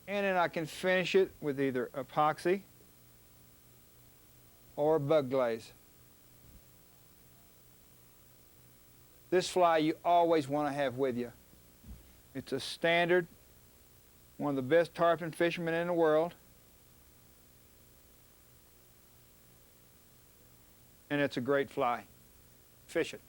And then I can finish it with either epoxy or bug glaze. This fly you always want to have with you. It's a standard, one of the best tarpon fishermen in the world. And it's a great fly. Fish it.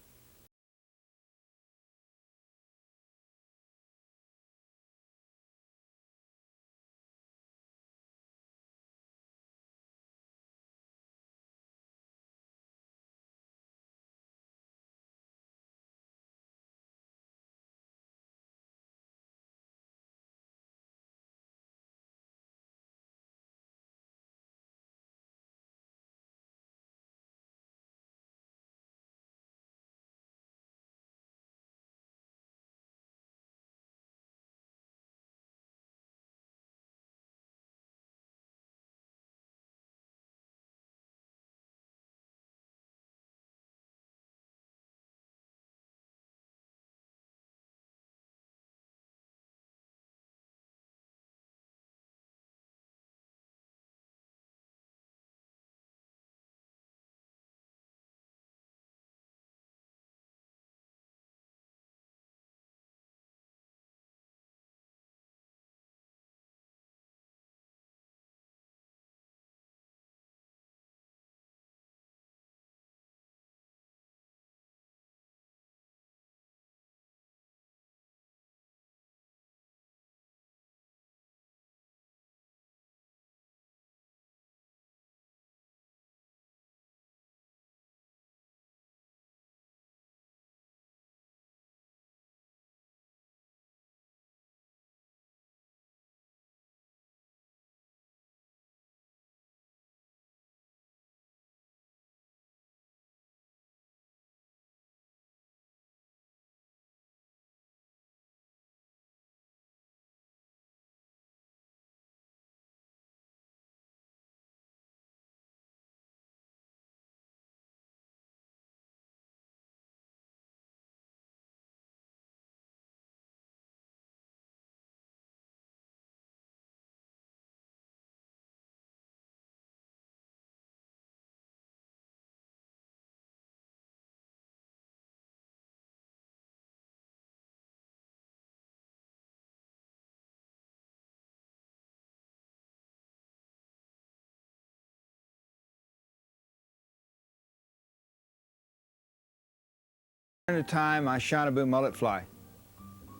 At the time, I Shinaboo mullet fly.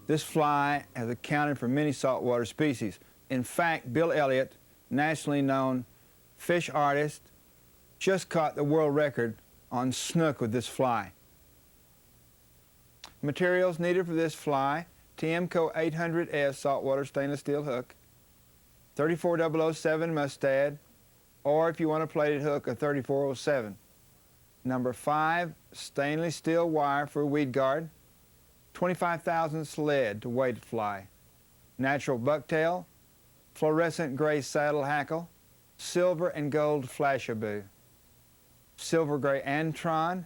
This fly has accounted for many saltwater species. In fact, Bill Elliott, nationally known fish artist, just caught the world record on snook with this fly. Materials needed for this fly: TMCO 800S saltwater stainless steel hook, 34007 mustad, or if you want a plated hook, a 3407. Number 5, stainless steel wire for a weed guard, 25 thousandths lead to weighted fly, natural bucktail, fluorescent gray saddle hackle, silver and gold flashaboo, silver gray antron,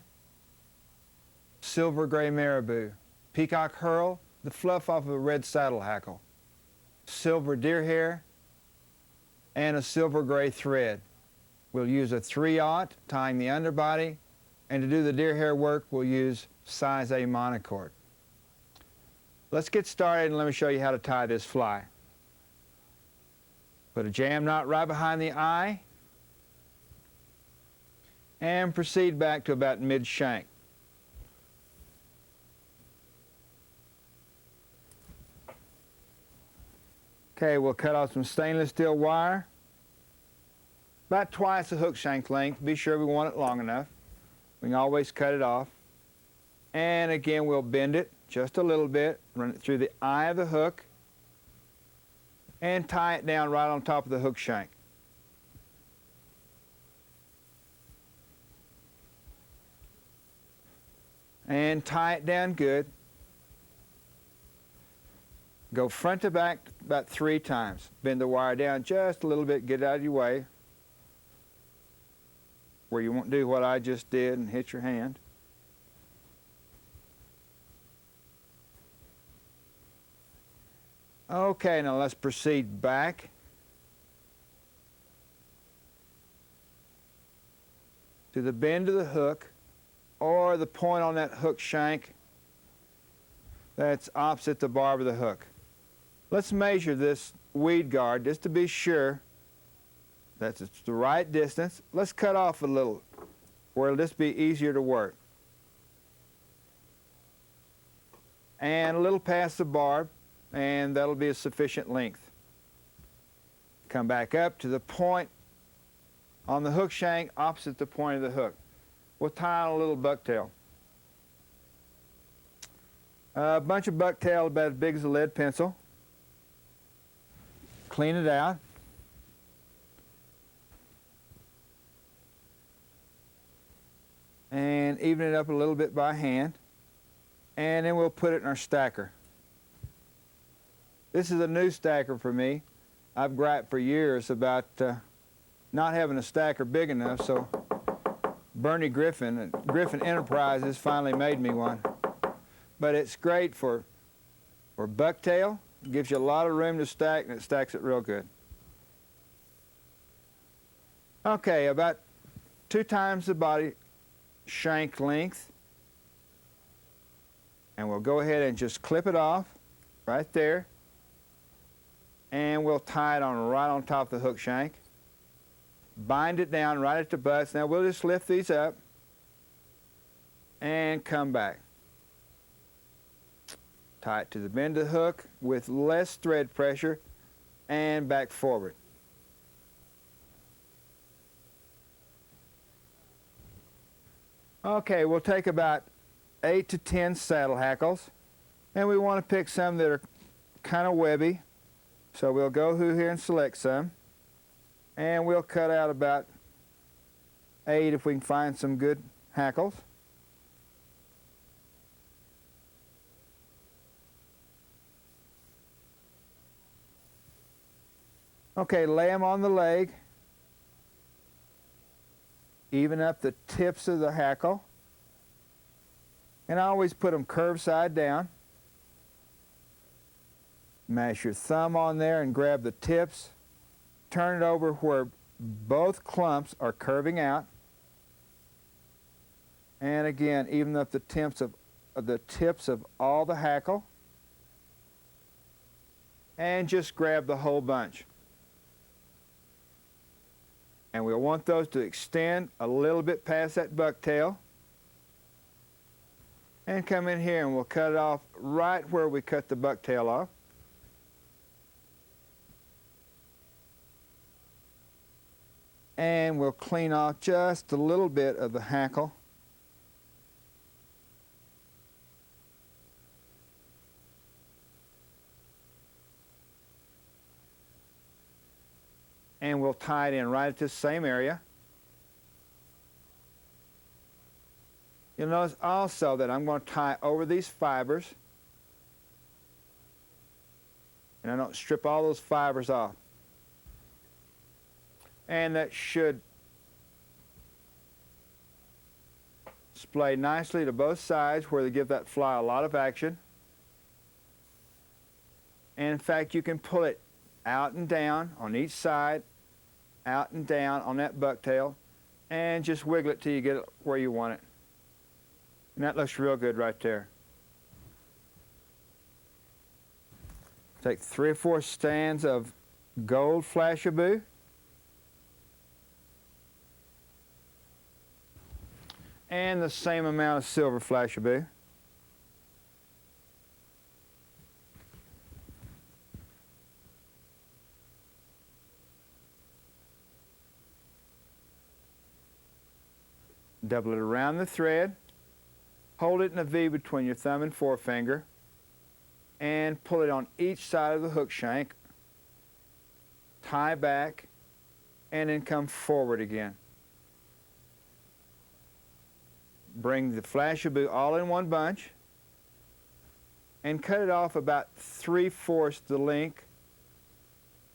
silver gray marabou, peacock herl, the fluff off of a red saddle hackle, silver deer hair, and a silver gray thread. We'll use a 3/0 tying the underbody, and to do the deer hair work, we'll use size A monocord. Let's get started and let me show you how to tie this fly. Put a jam knot right behind the eye and proceed back to about mid-shank. Okay, we'll cut off some stainless steel wire, about twice the hook shank length. Be sure we want it long enough. We can always cut it off. And again, we'll bend it just a little bit, run it through the eye of the hook, and tie it down right on top of the hook shank. And tie it down good. Go front to back about 3 times. Bend the wire down just a little bit, get it out of your way, where you won't do what I just did and hit your hand. Okay, now let's proceed back to the bend of the hook, or the point on that hook shank that's opposite the barb of the hook. Let's measure this weed guard just to be sure that it's the right distance. Let's cut off a little where it'll just be easier to work. And a little past the barb, and that'll be a sufficient length. Come back up to the point on the hook shank opposite the point of the hook. We'll tie on a little bucktail. A bunch of bucktail about as big as a lead pencil. Clean it out. And even it up a little bit by hand. And then we'll put it in our stacker. This is a new stacker for me. I've griped for years about not having a stacker big enough, so Bernie Griffin at Griffin Enterprises finally made me one. But it's great for bucktail. It gives you a lot of room to stack, and it stacks it real good. Okay, about 2 times the body shank length. And we'll go ahead and just clip it off right there. And we'll tie it on right on top of the hook shank. Bind it down right at the butts. Now we'll just lift these up and come back. Tie it to the bend of the hook with less thread pressure and back forward. Okay, we'll take about 8 to 10 saddle hackles, and we want to pick some that are kind of webby. So we'll go through here and select some, and we'll cut out about 8 if we can find some good hackles. Okay, lay them on the leg. Even up the tips of the hackle. And I always put them curved side down. Mash your thumb on there and grab the tips. Turn it over where both clumps are curving out. And again, even up the tips of all the hackle. And just grab the whole bunch. And we'll want those to extend a little bit past that bucktail. And come in here and we'll cut it off right where we cut the bucktail off. And we'll clean off just a little bit of the hackle. And we'll tie it in right at this same area. You'll notice also that I'm going to tie over these fibers. And I don't strip all those fibers off. And that should splay nicely to both sides where they give that fly a lot of action. And in fact, you can pull it out and down on each side, out and down on that bucktail, and just wiggle it till you get it where you want it. And that looks real good right there. Take 3 or 4 strands of gold flashabou. And the same amount of silver flashabou. Double it around the thread. Hold it in a V between your thumb and forefinger. And pull it on each side of the hook shank. Tie back. And then come forward again. Bring the flashabou all in one bunch. And cut it off about 3/4 the length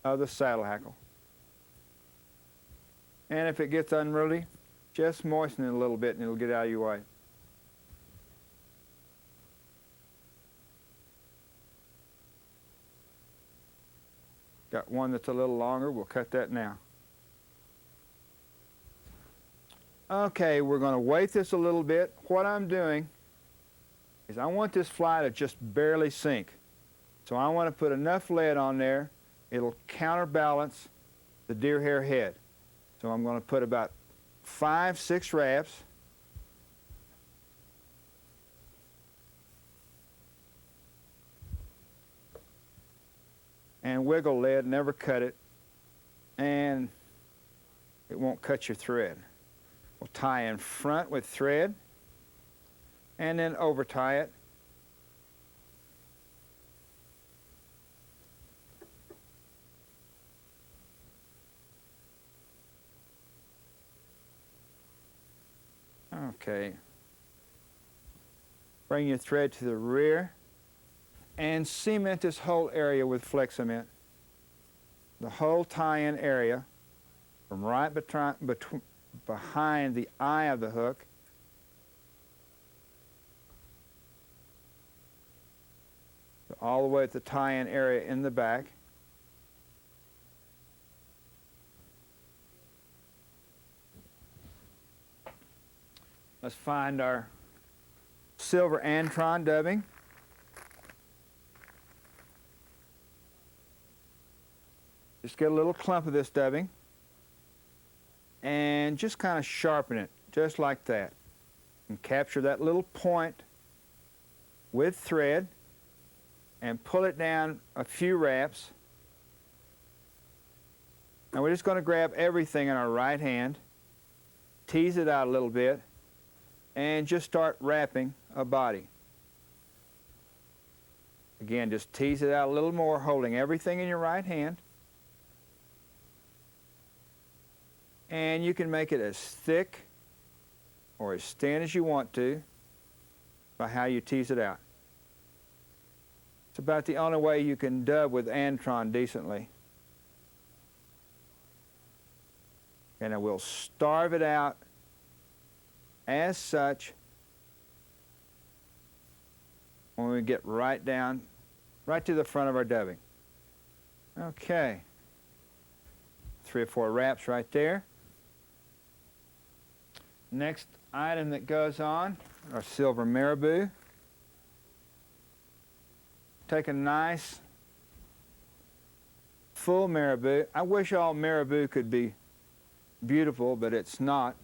of the saddle hackle. And if it gets unruly, just moisten it a little bit and it'll get out of your way. Got one that's a little longer. We'll cut that now. Okay, we're going to weight this a little bit. What I'm doing is I want this fly to just barely sink. So I want to put enough lead on there, it'll counterbalance the deer hair head. So I'm going to put about 5, 6 wraps. And wiggle lead, never cut it, and it won't cut your thread. We'll tie in front with thread, and then over tie it. Okay. Bring your thread to the rear and cement this whole area with flex cement. The whole tie-in area from right behind the eye of the hook all the way at the tie-in area in the back. Let's find our silver Antron dubbing. Just get a little clump of this dubbing and just kind of sharpen it, just like that. And capture that little point with thread and pull it down a few wraps. Now we're just going to grab everything in our right hand, tease it out a little bit, and just start wrapping a body. Again, just tease it out a little more, holding everything in your right hand. And you can make it as thick or as thin as you want to by how you tease it out. It's about the only way you can dub with Antron decently. And I will starve it out as such when we get right down, right to the front of our dubbing. Okay. 3 or 4 wraps right there. Next item that goes on, our silver marabou. Take a nice full marabou. I wish all marabou could be beautiful, but it's not.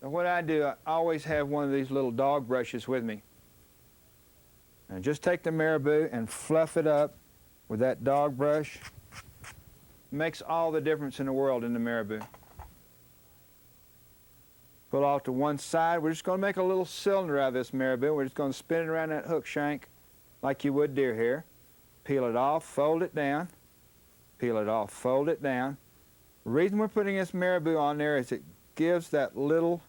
So what I do, I always have one of these little dog brushes with me. And just take the marabou and fluff it up with that dog brush. It makes all the difference in the world in the marabou. Pull off to one side. We're just going to make a little cylinder out of this marabou. We're just going to spin it around that hook shank like you would deer hair. Peel it off, fold it down. Peel it off, fold it down. The reason we're putting this marabou on there is it gives that little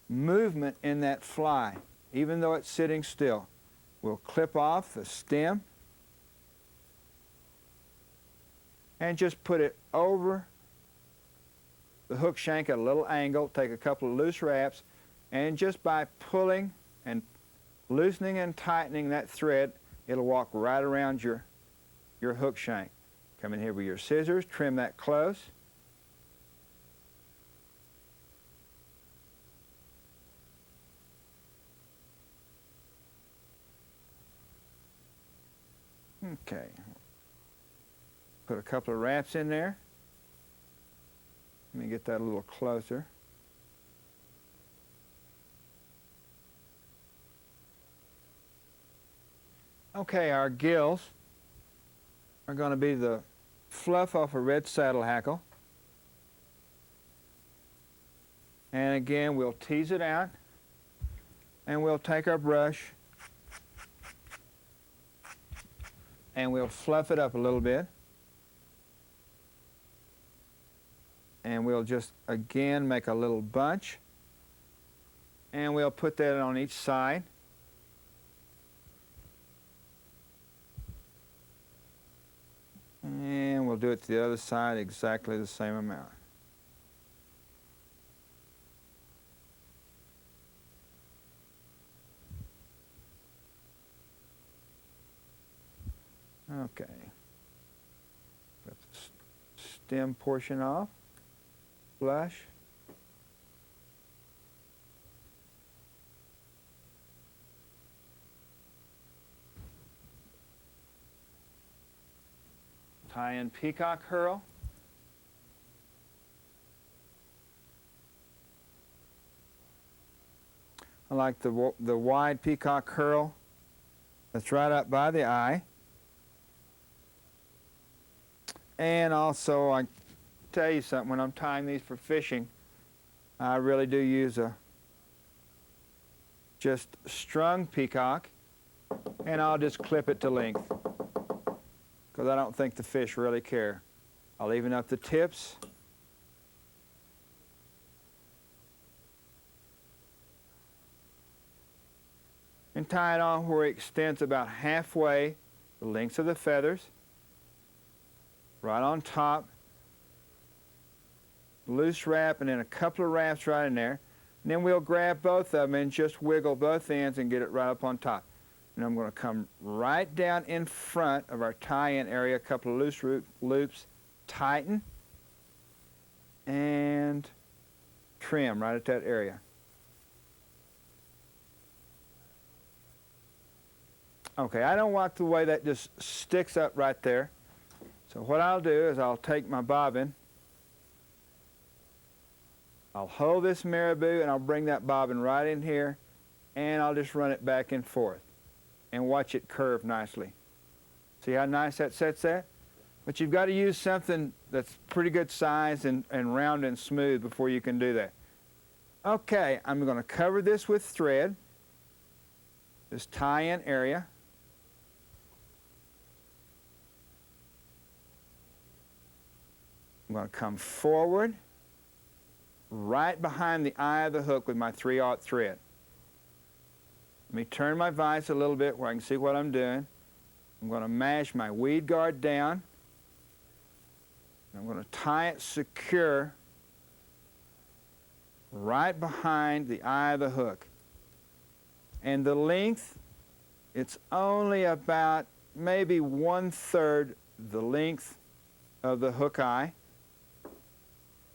movement in that fly, even though it's sitting still. We'll clip off the stem and just put it over the hook shank at a little angle, take a couple of loose wraps, and just by pulling and loosening and tightening that thread, it'll walk right around your hook shank. Come in here with your scissors, trim that close. Okay. Put a couple of wraps in there. Let me get that a little closer. Okay, our gills are going to be the fluff off a red saddle hackle. And again, we'll tease it out, and we'll take our brush and we'll fluff it up a little bit. And we'll just, again, make a little bunch. And we'll put that on each side. And we'll do it to the other side exactly the same amount. Okay. Got the stem portion off. Flush. Tie in peacock herl. I like the wide peacock herl that's right up by the eye. And also, I tell you something, when I'm tying these for fishing, I really do use a just strung peacock, and I'll just clip it to length because I don't think the fish really care. I'll even up the tips. And tie it on where it extends about halfway the length of the feathers, right on top. Loose wrap and then a couple of wraps right in there. And then we'll grab both of them and just wiggle both ends and get it right up on top. And I'm going to come right down in front of our tie-in area, a couple of loose loops, tighten, and trim right at that area. Okay, I don't like the way that just sticks up right there. So what I'll do is I'll take my bobbin, I'll hold this marabou and I'll bring that bobbin right in here and I'll just run it back and forth and watch it curve nicely. See how nice that sets that? But you've got to use something that's pretty good size and round and smooth before you can do that. Okay, I'm going to cover this with thread, this tie-in area. I'm going to come forward, right behind the eye of the hook with my 3/0 thread. Let me turn my vise a little bit where I can see what I'm doing. I'm going to mash my weed guard down. I'm going to tie it secure right behind the eye of the hook. And the length, it's only about maybe 1/3 the length of the hook eye.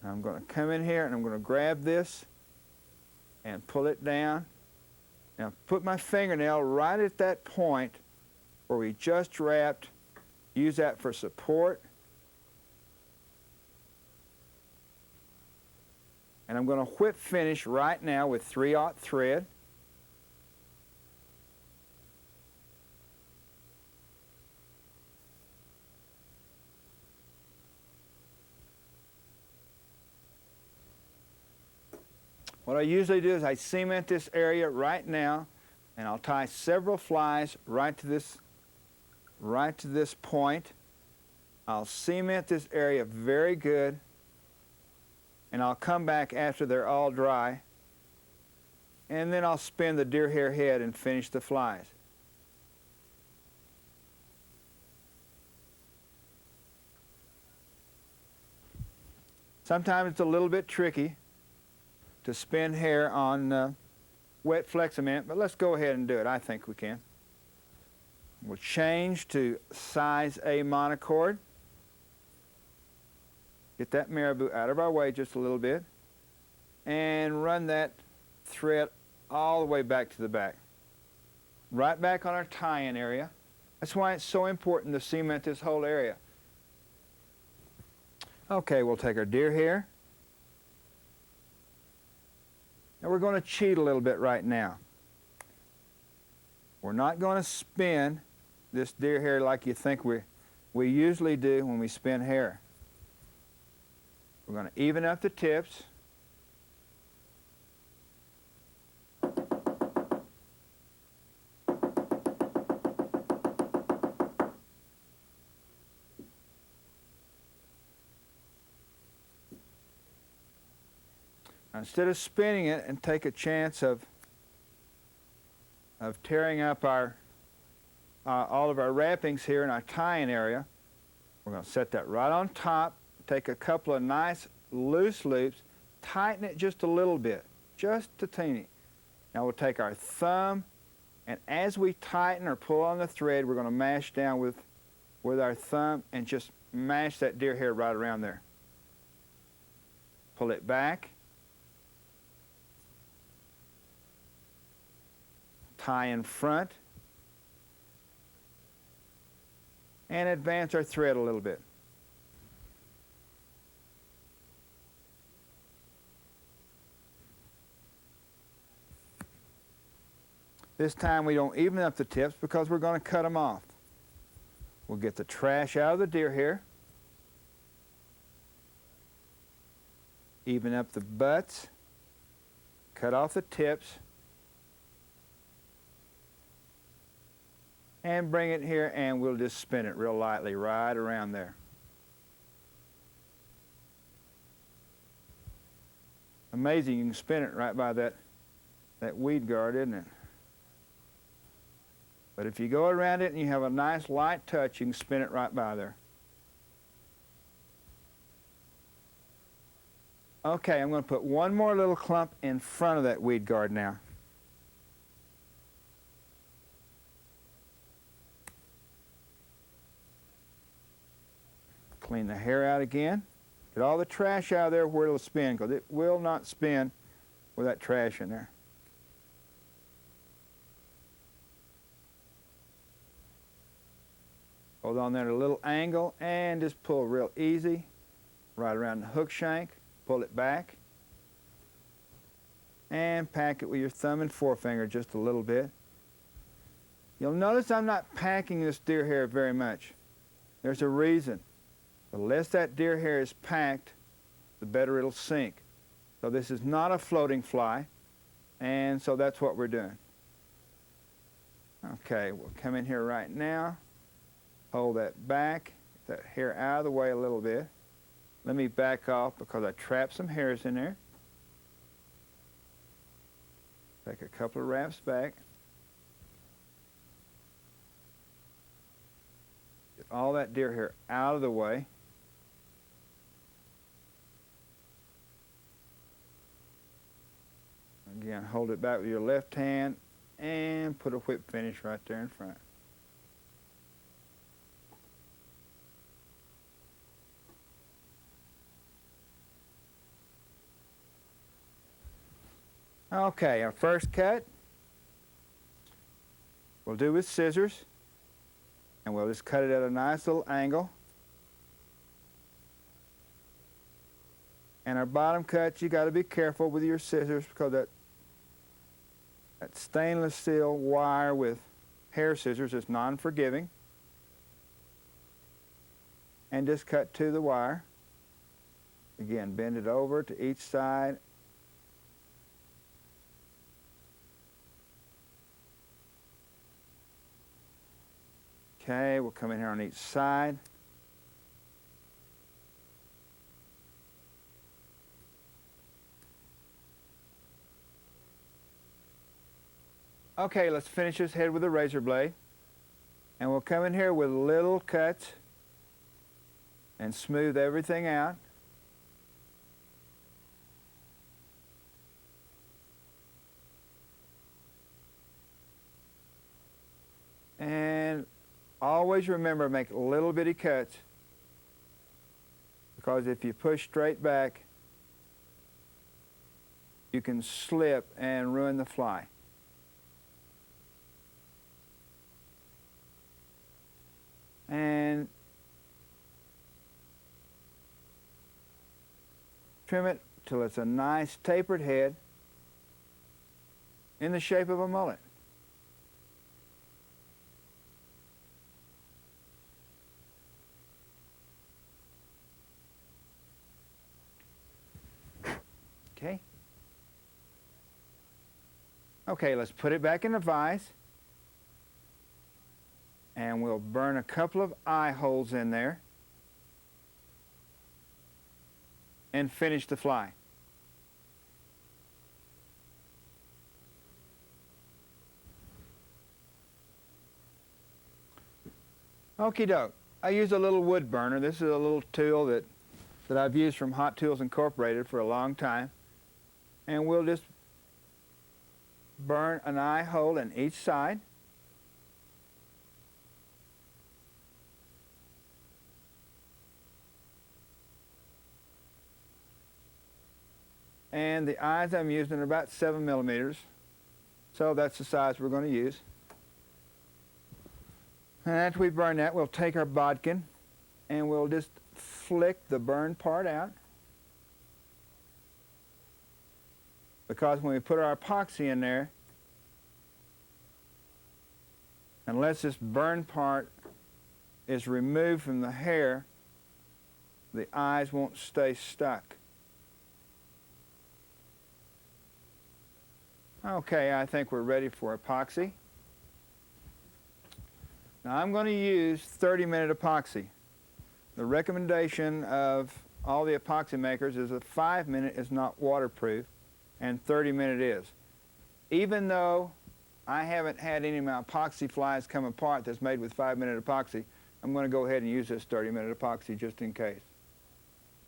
I'm going to come in here and I'm going to grab this and pull it down. Now put my fingernail right at that point where we just wrapped. Use that for support. And I'm going to whip finish right now with 3/0 thread. What I usually do is I cement this area right now, and I'll tie several flies right to this point. I'll cement this area very good, and I'll come back after they're all dry, and then I'll spin the deer hair head and finish the flies. Sometimes it's a little bit tricky to spin hair on wet Flexament, but let's go ahead and do it. I think we can. We'll change to size A monocord. Get that marabou out of our way just a little bit and run that thread all the way back to the back. Right back on our tie-in area. That's why it's so important to cement this whole area. Okay, we'll take our deer hair. Now we're going to cheat a little bit right now. We're not going to spin this deer hair like you think we usually do when we spin hair. We're going to even up the tips. Instead of spinning it and take a chance of tearing up our all of our wrappings here in our tie-in area, we're going to set that right on top, take a couple of nice loose loops, tighten it just a little bit, just a teeny. Now we'll take our thumb, and as we tighten or pull on the thread, we're going to mash down with our thumb and just mash that deer hair right around there. Pull it back. Tie in front. and advance our thread a little bit. This time we don't even up the tips because we're going to cut them off. We'll get the trash out of the deer hair, even up the butts, cut off the tips, and bring it here, and we'll just spin it real lightly right around there. Amazing, you can spin it right by that weed guard, isn't it? But if you go around it and you have a nice light touch, you can spin it right by there. Okay, I'm going to put one more little clump in front of that weed guard now. Clean the hair out again. Get all the trash out of there where it'll spin, because it will not spin with that trash in there. Hold on there at a little angle and just pull real easy right around the hook shank. Pull it back and pack it with your thumb and forefinger just a little bit. You'll notice I'm not packing this deer hair very much. There's a reason. The less that deer hair is packed, the better it'll sink. So this is not a floating fly, and so that's what we're doing. Okay, we'll come in here right now. Hold that back, get that hair out of the way a little bit. Let me back off because I trapped some hairs in there. Take a couple of wraps back. Get all that deer hair out of the way. Again, hold it back with your left hand and put a whip finish right there in front. Okay, our first cut we'll do with scissors, and we'll just cut it at a nice little angle. And our bottom cut, you got to be careful with your scissors because that stainless steel wire with hair scissors is non-forgiving. And just cut to the wire. Again, bend it over to each side. Okay, we'll come in here on each side. Okay, let's finish this head with a razor blade. And we'll come in here with little cuts and smooth everything out. And always remember, make little bitty cuts, because if you push straight back, you can slip and ruin the fly. And trim it till it's a nice tapered head in the shape of a mullet. Okay. Okay, let's put it back in the vise. And we'll burn a couple of eye holes in there and finish the fly. Okie doke. I use a little wood burner. This is a little tool that I've used from Hot Tools Incorporated for a long time. And we'll just burn an eye hole in each side. And the eyes I'm using are about 7 millimeters. So that's the size we're going to use. And after we burn that, we'll take our bodkin and we'll just flick the burned part out. Because when we put our epoxy in there, unless this burned part is removed from the hair, the eyes won't stay stuck. Okay, I think we're ready for epoxy. Now I'm going to use 30-minute epoxy. The recommendation of all the epoxy makers is that 5-minute is not waterproof and 30-minute is. Even though I haven't had any of my epoxy flies come apart that's made with 5-minute epoxy, I'm going to go ahead and use this 30-minute epoxy just in case.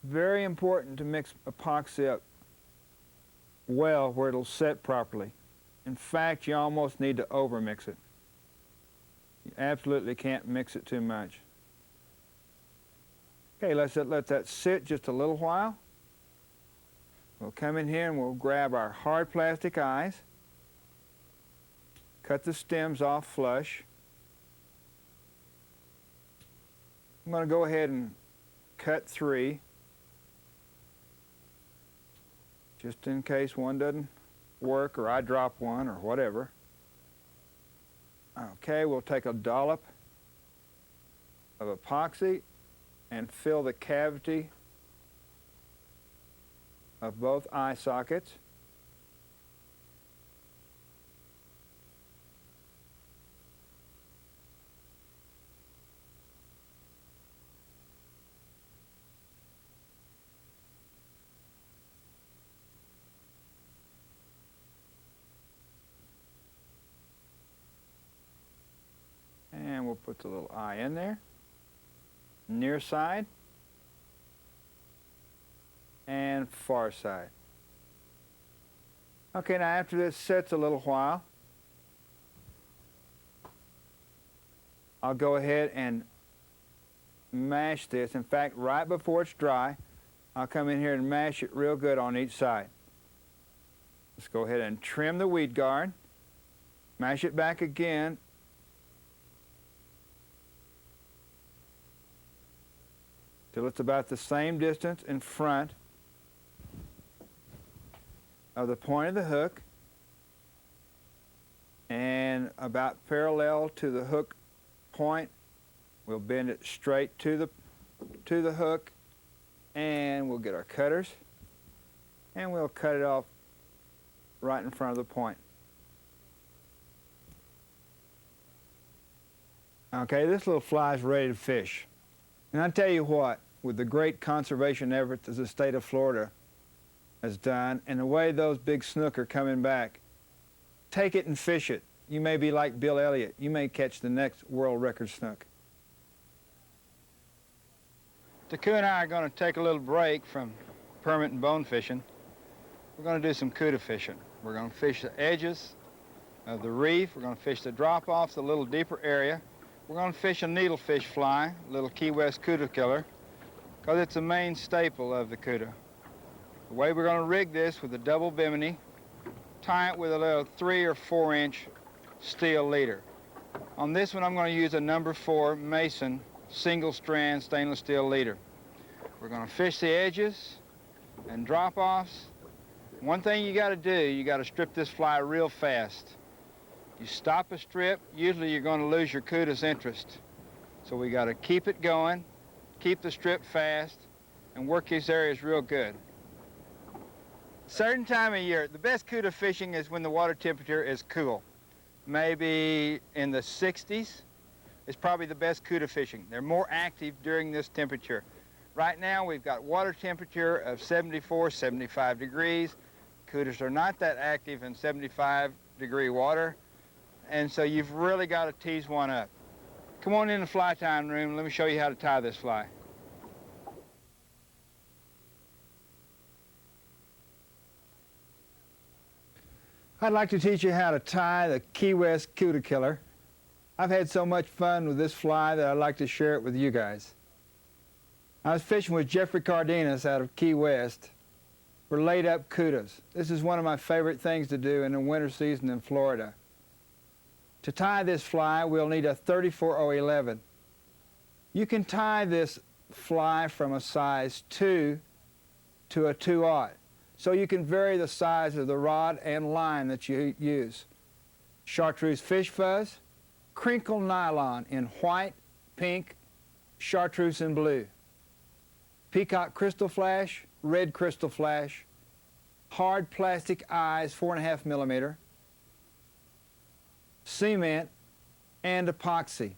Very important to mix epoxy up well where it'll set properly. In fact, you almost need to overmix it. You absolutely can't mix it too much. Okay, let's let that sit just a little while. We'll come in here and we'll grab our hard plastic eyes, cut the stems off flush. I'm going to go ahead and cut 3, just in case one doesn't work or I drop one or whatever. Okay, we'll take a dollop of epoxy and fill the cavity of both eye sockets. And we'll put the little eye in there, near side and far side. Okay, now after this sets a little while, I'll go ahead and mash this. In fact, right before it's dry, I'll come in here and mash it real good on each side. Let's go ahead and trim the weed guard, mash it back again, till it's about the same distance in front of the point of the hook and about parallel to the hook point. We'll bend it straight to the hook, and we'll get our cutters and we'll cut it off right in front of the point. Okay, this little fly is ready to fish. And I tell you what, with the great conservation efforts that the state of Florida has done and the way those big snook are coming back, take it and fish it. You may be like Bill Elliott. You may catch the next world record snook. Taku and I are going to take a little break from permit and bone fishing. We're going to do some cuda fishing. We're going to fish the edges of the reef. We're going to fish the drop-offs, the little deeper area. We're going to fish a needlefish fly, a little Key West cuda killer, because it's a main staple of the cuda. The way we're going to rig this with a double bimini, tie it with a little 3 or 4 inch steel leader. On this one, I'm going to use a number 4 Mason single strand stainless steel leader. We're going to fish the edges and drop-offs. One thing you got to do, you got to strip this fly real fast. You stop a strip, usually you're going to lose your cuda's interest. So we got to keep it going, keep the strip fast, and work these areas real good. Certain time of year, the best cuda fishing is when the water temperature is cool. Maybe in the 60s is probably the best cuda fishing. They're more active during this temperature. Right now we've got water temperature of 74, 75 degrees. Cudas are not that active in 75-degree water. And so you've really got to tease one up. Come on in the fly tying room. Let me show you how to tie this fly. I'd like to teach you how to tie the Key West cuda killer. I've had so much fun with this fly that I'd like to share it with you guys. I was fishing with Jeffrey Cardenas out of Key West for laid-up cudas. This is one of my favorite things to do in the winter season in Florida. To tie this fly, we'll need a 34-011. You can tie this fly from a size 2 to a 2/0. So you can vary the size of the rod and line that you use. Chartreuse fish fuzz, crinkle nylon in white, pink, chartreuse in blue. Peacock crystal flash, red crystal flash, hard plastic eyes 4.5 millimeter, cement, and epoxy.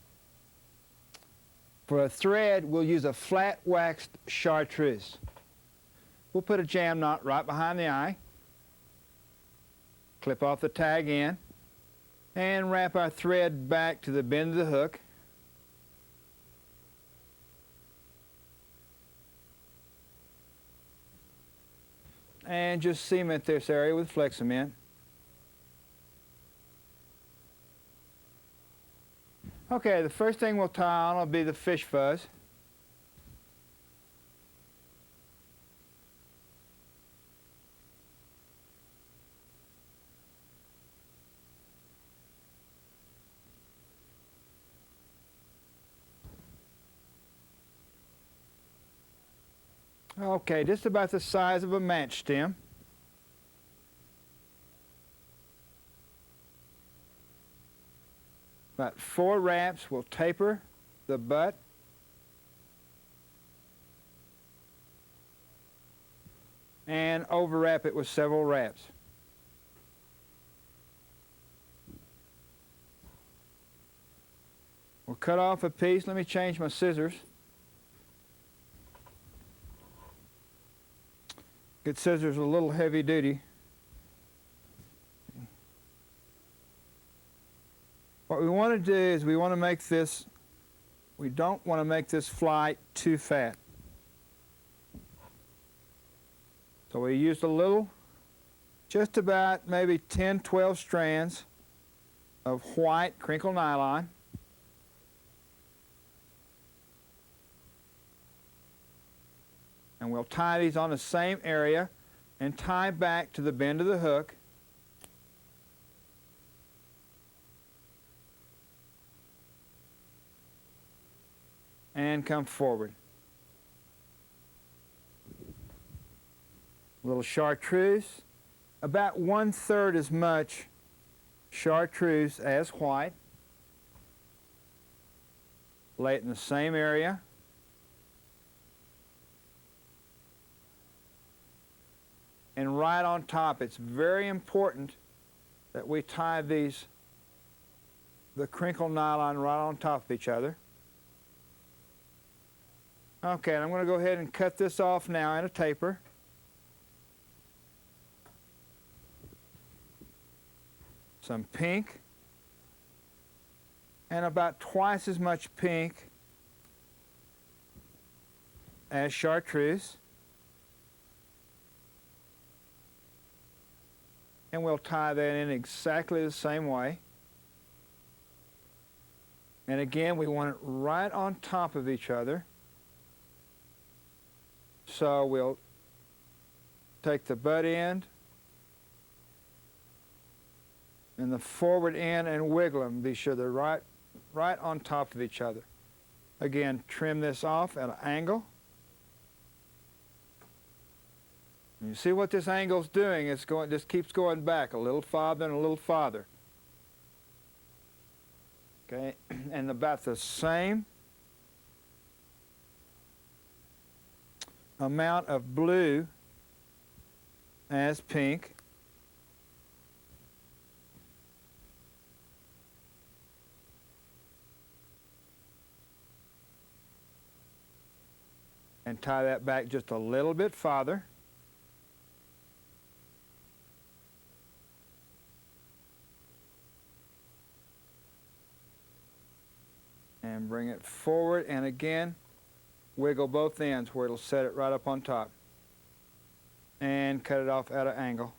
For a thread, we'll use a flat waxed chartreuse. We'll put a jam knot right behind the eye, clip off the tag end, and wrap our thread back to the bend of the hook. And just cement this area with Flexament. Okay, the first thing we'll tie on will be the fish fuzz. Okay, just about the size of a match stem. About 4 wraps will taper the butt. And overwrap it with several wraps. We'll cut off a piece. Let me change my scissors. Good scissors are a little heavy duty. What we want to do is we want to make this, we don't want to make this fly too fat. So we used a little, just about maybe 10, 12 strands of white crinkle nylon. And we'll tie these on the same area and tie back to the bend of the hook. And come forward. A little chartreuse, about 1/3 as much chartreuse as white. Lay it in the same area. And right on top, it's very important that we tie the crinkle nylon right on top of each other. Okay, and I'm going to go ahead and cut this off now in a taper. Some pink, and about twice as much pink as chartreuse. And we'll tie that in exactly the same way. And again, we want it right on top of each other. So we'll take the butt end and the forward end and wiggle them. Be sure they're right on top of each other. Again, trim this off at an angle. And you see what this angle's doing? It's going, just keeps going back a little farther and a little farther. Okay, and about the same amount of blue as pink. And tie that back just a little bit farther. And bring it forward, and again, wiggle both ends where it'll set it right up on top. And cut it off at an angle.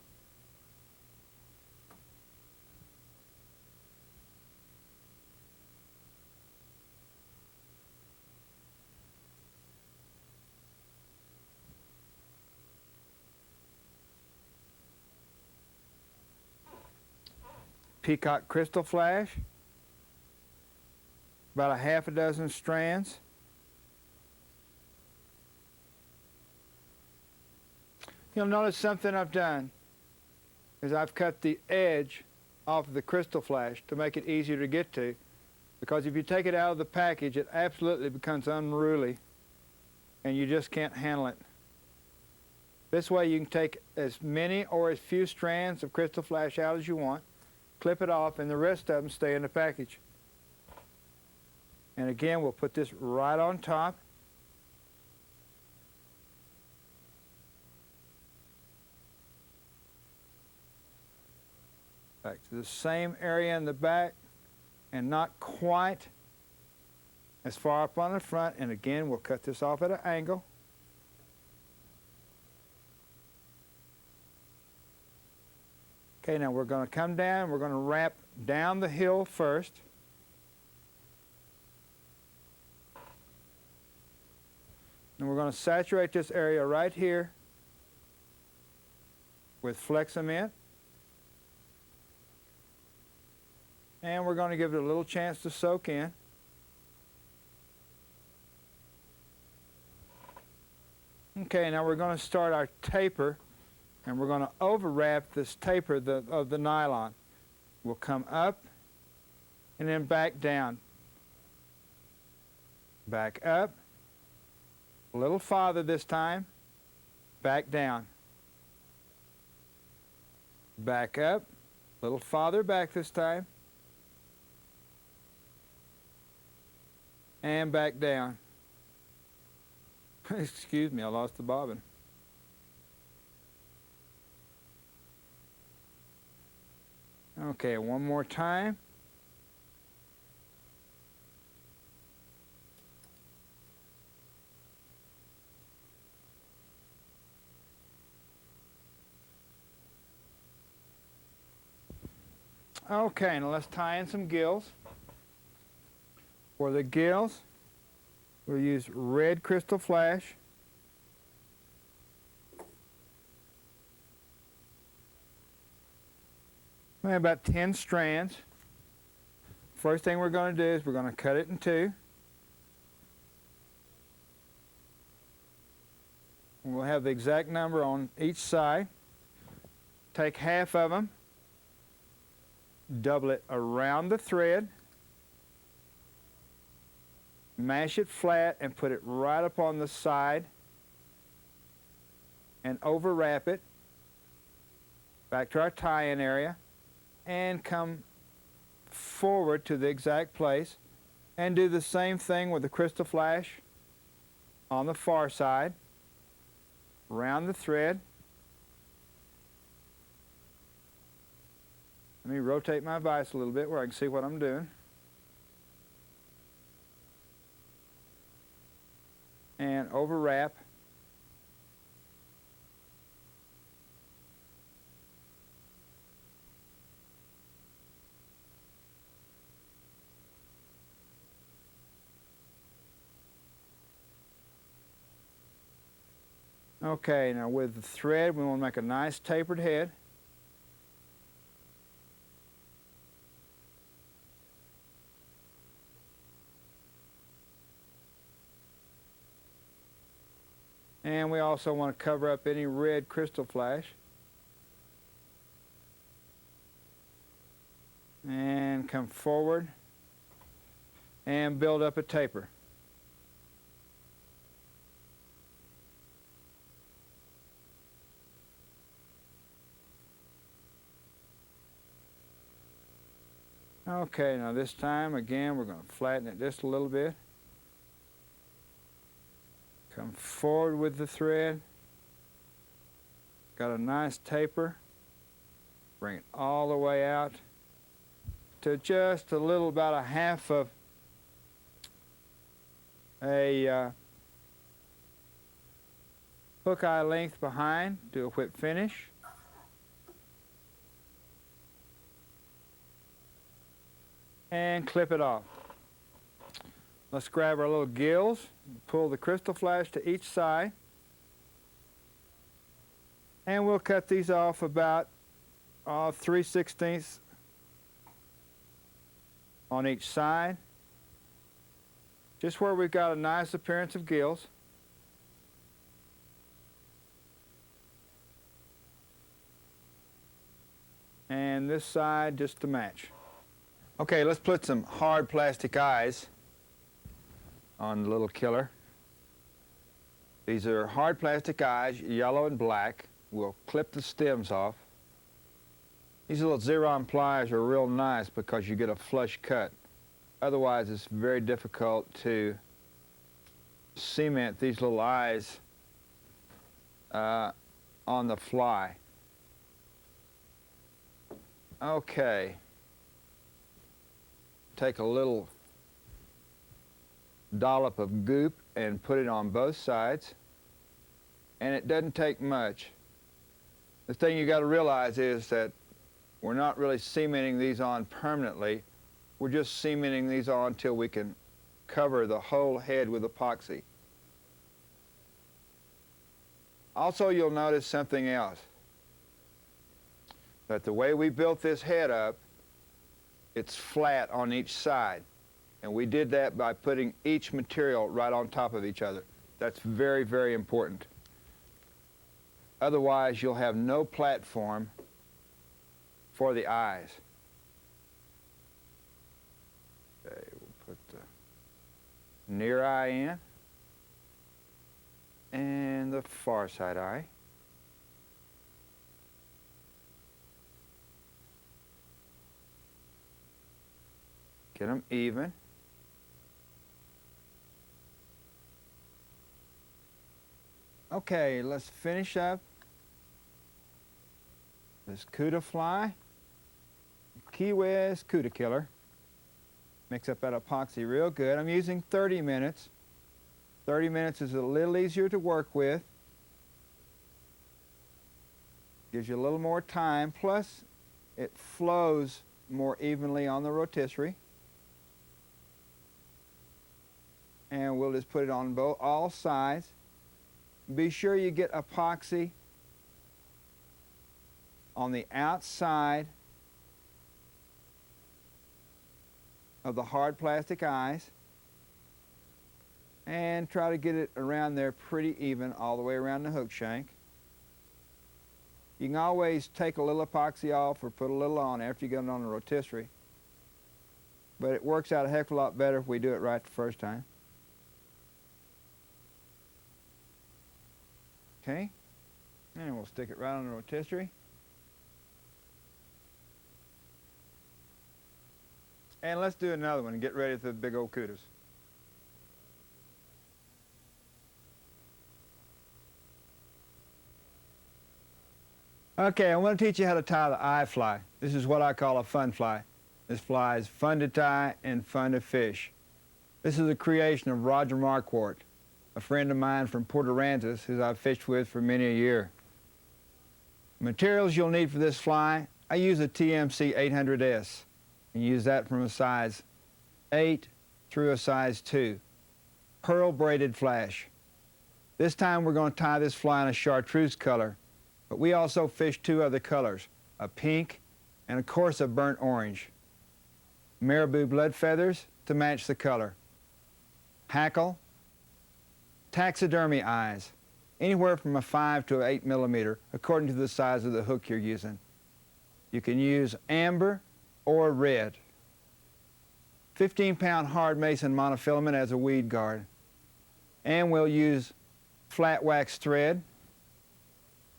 Peacock crystal flash, about a half a dozen strands. You'll notice something I've done is I've cut the edge off of the crystal flash to make it easier to get to, because if you take it out of the package, it absolutely becomes unruly and you just can't handle it. This way you can take as many or as few strands of crystal flash out as you want, clip it off, and the rest of them stay in the package. And again, we'll put this right on top. Back to the same area in the back, and not quite as far up on the front. And again, we'll cut this off at an angle. Okay, now we're going to come down, we're going to wrap down the hill first. And we're going to saturate this area right here with Flex-Cement. And we're going to give it a little chance to soak in. Okay, now we're going to start our taper, and we're going to overwrap this taper of the nylon. We'll come up and then back down. Back up, a little farther this time, back down. Back up, a little farther back this time, and back down. Excuse me, I lost the bobbin. Okay, one more time. Okay, now let's tie in some gills. For the gills, we'll use red crystal flash. We have about 10 strands. First thing we're going to do is we're going to cut it in two. We'll have the exact number on each side. Take half of them, double it around the thread, mash it flat and put it right up on the side and overwrap it. Back to our tie-in area and come forward to the exact place and do the same thing with the crystal flash on the far side. Around the thread. Let me rotate my vise a little bit where I can see what I'm doing. And overwrap. Okay, now with the thread, we want to make a nice tapered head. And we also want to cover up any red crystal flash. And come forward and build up a taper. Okay, now this time, again, we're going to flatten it just a little bit. Come forward with the thread. Got a nice taper. Bring it all the way out to just a little, about a half of a hook eye length behind. Do a whip finish. And clip it off. Let's grab our little gills, pull the crystal flash to each side, and we'll cut these off about 3/16 on each side. just where we've got a nice appearance of gills. And this side just to match. Okay, let's put some hard plastic eyes on the little killer. These are hard plastic eyes, yellow and black. We'll clip the stems off. These little Xeron pliers are real nice because you get a flush cut. Otherwise, it's very difficult to cement these little eyes on the fly. Okay. Take a little dollop of goop and put it on both sides, and it doesn't take much. The thing you got to realize is that we're not really cementing these on permanently. We're just cementing these on until we can cover the whole head with epoxy. Also, you'll notice something else, that the way we built this head up, it's flat on each side. And we did that by putting each material right on top of each other. That's very, very important. Otherwise, you'll have no platform for the eyes. Okay, we'll put the near eye in and the far side eye. Get them even. Okay, let's finish up this Cuda fly. Key West Cuda Killer. Mix up that epoxy real good. I'm using 30 minutes. 30 minutes is a little easier to work with. Gives you a little more time, plus it flows more evenly on the rotisserie. And we'll just put it on all sides. Be sure you get epoxy on the outside of the hard plastic eyes, and try to get it around there pretty even all the way around the hook shank. You can always take a little epoxy off or put a little on after you get it on the rotisserie, but it works out a heck of a lot better if we do it right the first time. Okay, and we'll stick it right on the rotisserie. And let's do another one and get ready for the big old kudas. Okay, I want to teach you how to tie the eye fly. This is what I call a fun fly. This fly is fun to tie and fun to fish. This is a creation of Roger Marquardt, a friend of mine from Port Aransas, who I've fished with for many a year. Materials you'll need for this fly, I use a TMC 800S, and use that from a size 8 through a size 2. Pearl braided flash. This time we're going to tie this fly in a chartreuse color, but we also fish 2 other colors, a pink and of course a burnt orange. Marabou blood feathers to match the color. Hackle. Taxidermy eyes, anywhere from a 5 to 8 millimeter, according to the size of the hook you're using. You can use amber or red. 15-pound hard mason monofilament as a weed guard. And we'll use flat wax thread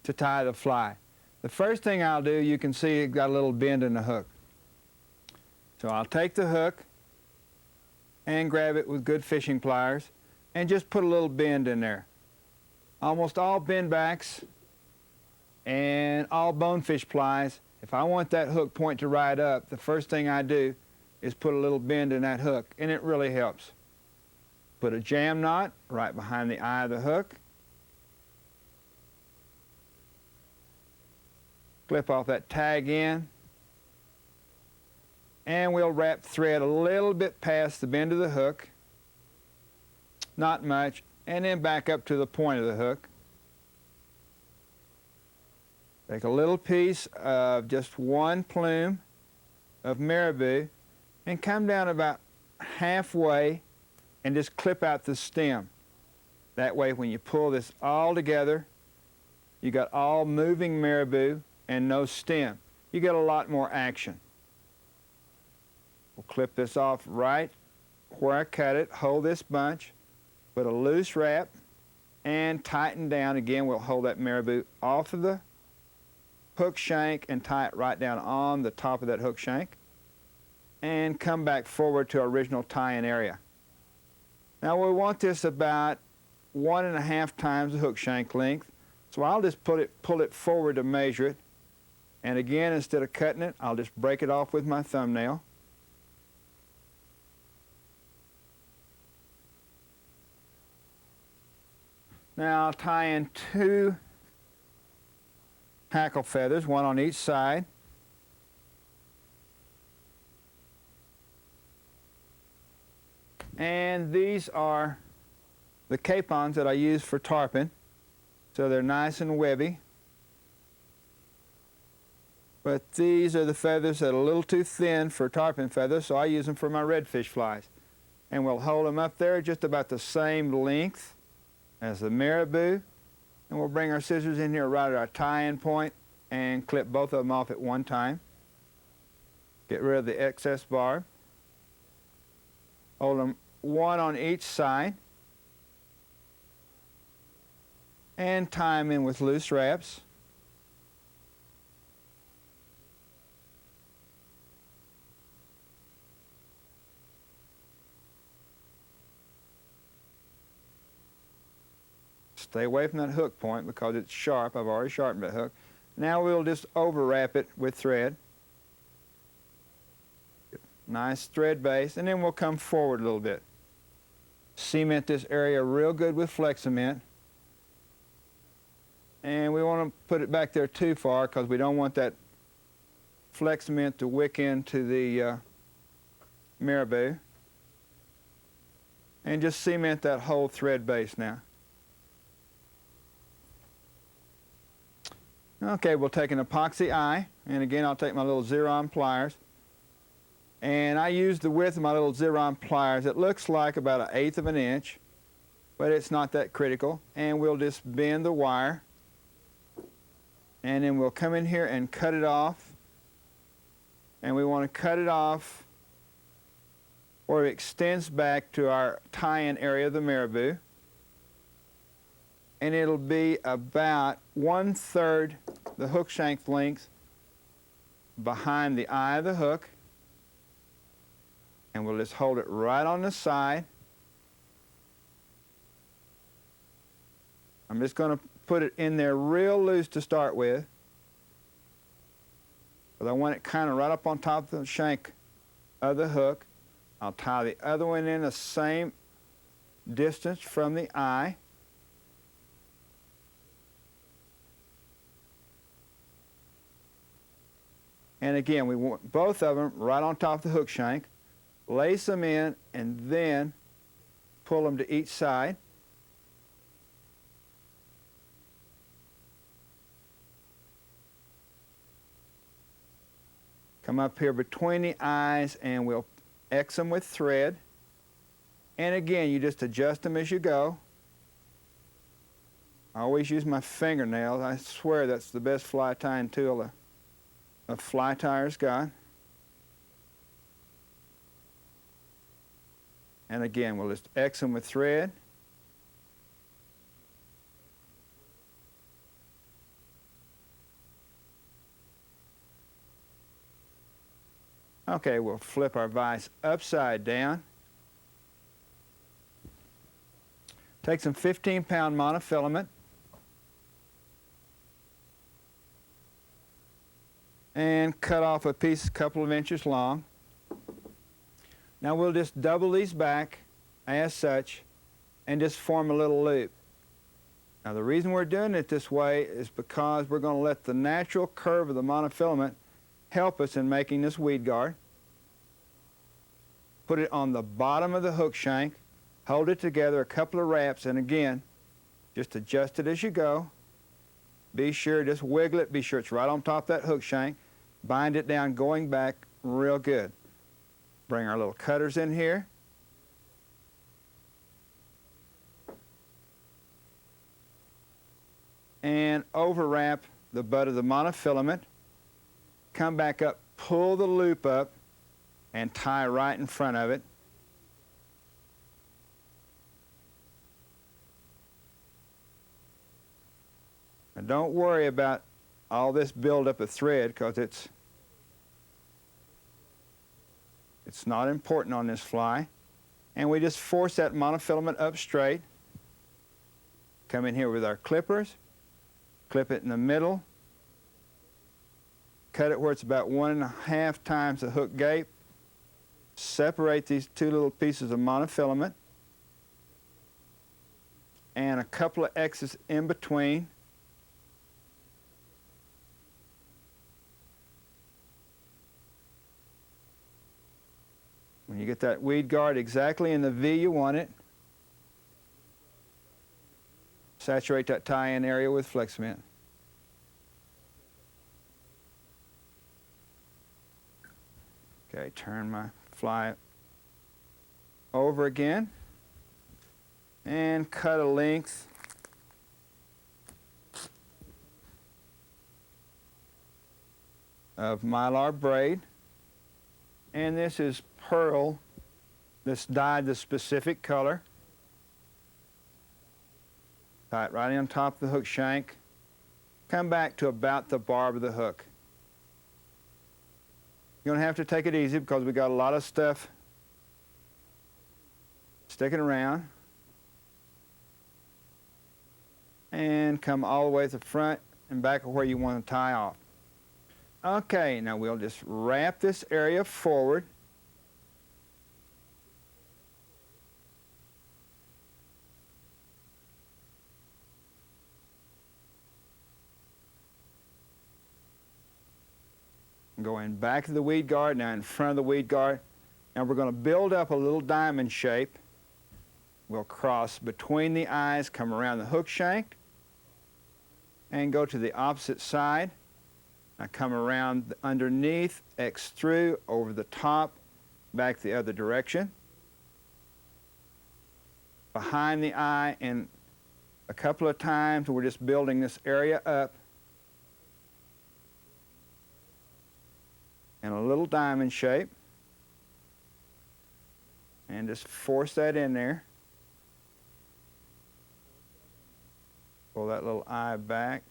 to tie the fly. The first thing I'll do, you can see it got a little bend in the hook. So I'll take the hook and grab it with good fishing pliers and just put a little bend in there. Almost all bend backs and all bonefish plies, if I want that hook point to ride up, the first thing I do is put a little bend in that hook, and it really helps. Put a jam knot right behind the eye of the hook. Clip off that tag end, and we'll wrap thread a little bit past the bend of the hook, not much, and then back up to the point of the hook. Take a little piece of just one plume of marabou and come down about halfway and just clip out the stem. That way when you pull this all together, you got all moving marabou and no stem. You get a lot more action. We'll clip this off right where I cut it, hold this bunch, put a loose wrap, and tighten down. Again, we'll hold that marabou off of the hook shank and tie it right down on the top of that hook shank, and come back forward to our original tie-in area. Now we want this about 1.5 times the hook shank length, so I'll just pull it forward to measure it. And again, instead of cutting it, I'll just break it off with my thumbnail. Now I'll tie in 2 hackle feathers, one on each side. And these are the capons that I use for tarpon, so they're nice and webby. But these are the feathers that are a little too thin for tarpon feathers, so I use them for my redfish flies. And we'll hold them up there just about the same length as the marabou, and we'll bring our scissors in here right at our tie-in point and clip both of them off at one time. Get rid of the excess barb. Hold them one on each side and tie them in with loose wraps. Stay away from that hook point because it's sharp. I've already sharpened that hook. Now we'll just overwrap it with thread. Nice thread base, and then we'll come forward a little bit. Cement this area real good with Flex Cement. And we want to put it back there too far because we don't want that Flex Cement to wick into the marabou. And just cement that whole thread base now. Okay, we'll take an epoxy eye, and again I'll take my little Xeron pliers. And I use the width of my little Xeron pliers. It looks like about 1/8 of an inch, but it's not that critical. And we'll just bend the wire, and then we'll come in here and cut it off. And we want to cut it off where it extends back to our tie-in area of the marabou. And it'll be about 1/3 the hook shank length behind the eye of the hook. And we'll just hold it right on the side. I'm just going to put it in there real loose to start with, but I want it kind of right up on top of the shank of the hook. I'll tie the other one in the same distance from the eye. And again, we want both of them right on top of the hook shank. Lace them in and then pull them to each side. Come up here between the eyes and we'll X them with thread. And again, you just adjust them as you go. I always use my fingernails. I swear that's the best fly tying tool a fly tier's got. And again, we'll just X them with thread. Okay, we'll flip our vise upside down. Take some 15-pound monofilament and cut off a piece a couple of inches long. Now we'll just double these back as such and just form a little loop. Now the reason we're doing it this way is because we're going to let the natural curve of the monofilament help us in making this weed guard. Put it on the bottom of the hook shank, hold it together a couple of wraps, and again, just adjust it as you go. Be sure, just wiggle it, be sure it's right on top of that hook shank. Bind it down going back real good. Bring our little cutters in here. and overwrap the butt of the monofilament, come back up, pull the loop up, and tie right in front of it. Now don't worry about all this buildup of thread, because it's not important on this fly. And we just force that monofilament up straight. Come in here with our clippers, clip it in the middle, cut it where it's about 1.5 times the hook gape, separate these two little pieces of monofilament, and a couple of X's in between. When you get that weed guard exactly in the V you want it, saturate that tie-in area with flex cement. Okay, turn my fly over again and cut a length of mylar braid. And this is pearl that's dyed the specific color. Tie it right on top of the hook shank. Come back to about the barb of the hook. You're going to have to take it easy because we got a lot of stuff sticking around. And come all the way to the front and back of where you want to tie off. Okay, now we'll just wrap this area forward. Going back of the weed guard, now in front of the weed guard. Now we're going to build up a little diamond shape. We'll cross between the eyes, come around the hook shank, and go to the opposite side. Now come around underneath, X through, over the top, back the other direction. Behind the eye, and a couple of times we're just building this area up. And a little diamond shape. And just force that in there. Pull that little eye back.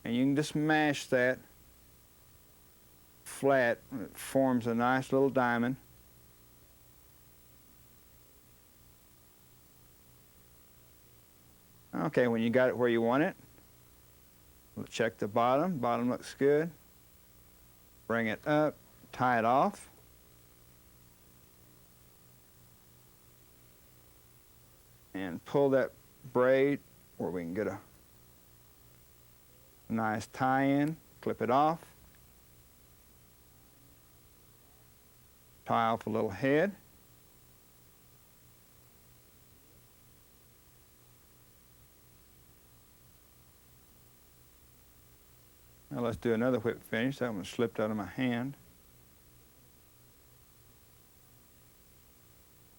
And you can just mash that flat. It forms a nice little diamond. Okay, when you got it where you want it, we'll check the bottom. Bottom looks good. Bring it up, tie it off. And pull that braid where we can get a nice tie-in. Clip it off. Tie off a little head. Now let's do another whip finish. That one slipped out of my hand.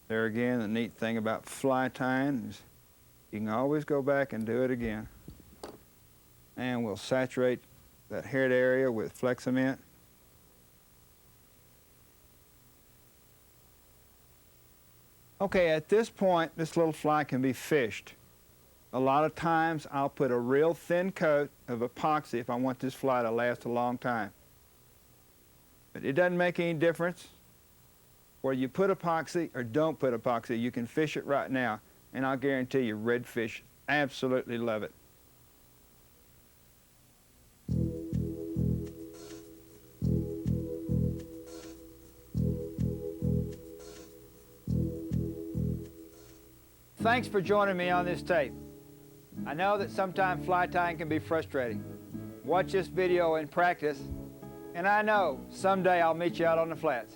There again, the neat thing about fly tying is you can always go back and do it again. And we'll saturate that head area with flex cement. Okay, at this point, this little fly can be fished. A lot of times I'll put a real thin coat of epoxy if I want this fly to last a long time. But it doesn't make any difference whether you put epoxy or don't put epoxy. You can fish it right now, and I'll guarantee you redfish absolutely love it. Thanks for joining me on this tape. I know that sometimes fly tying can be frustrating. Watch this video and practice, and I know someday I'll meet you out on the flats.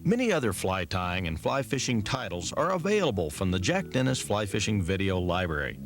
Many other fly tying and fly fishing titles are available from the Jack Dennis Fly Fishing Video Library.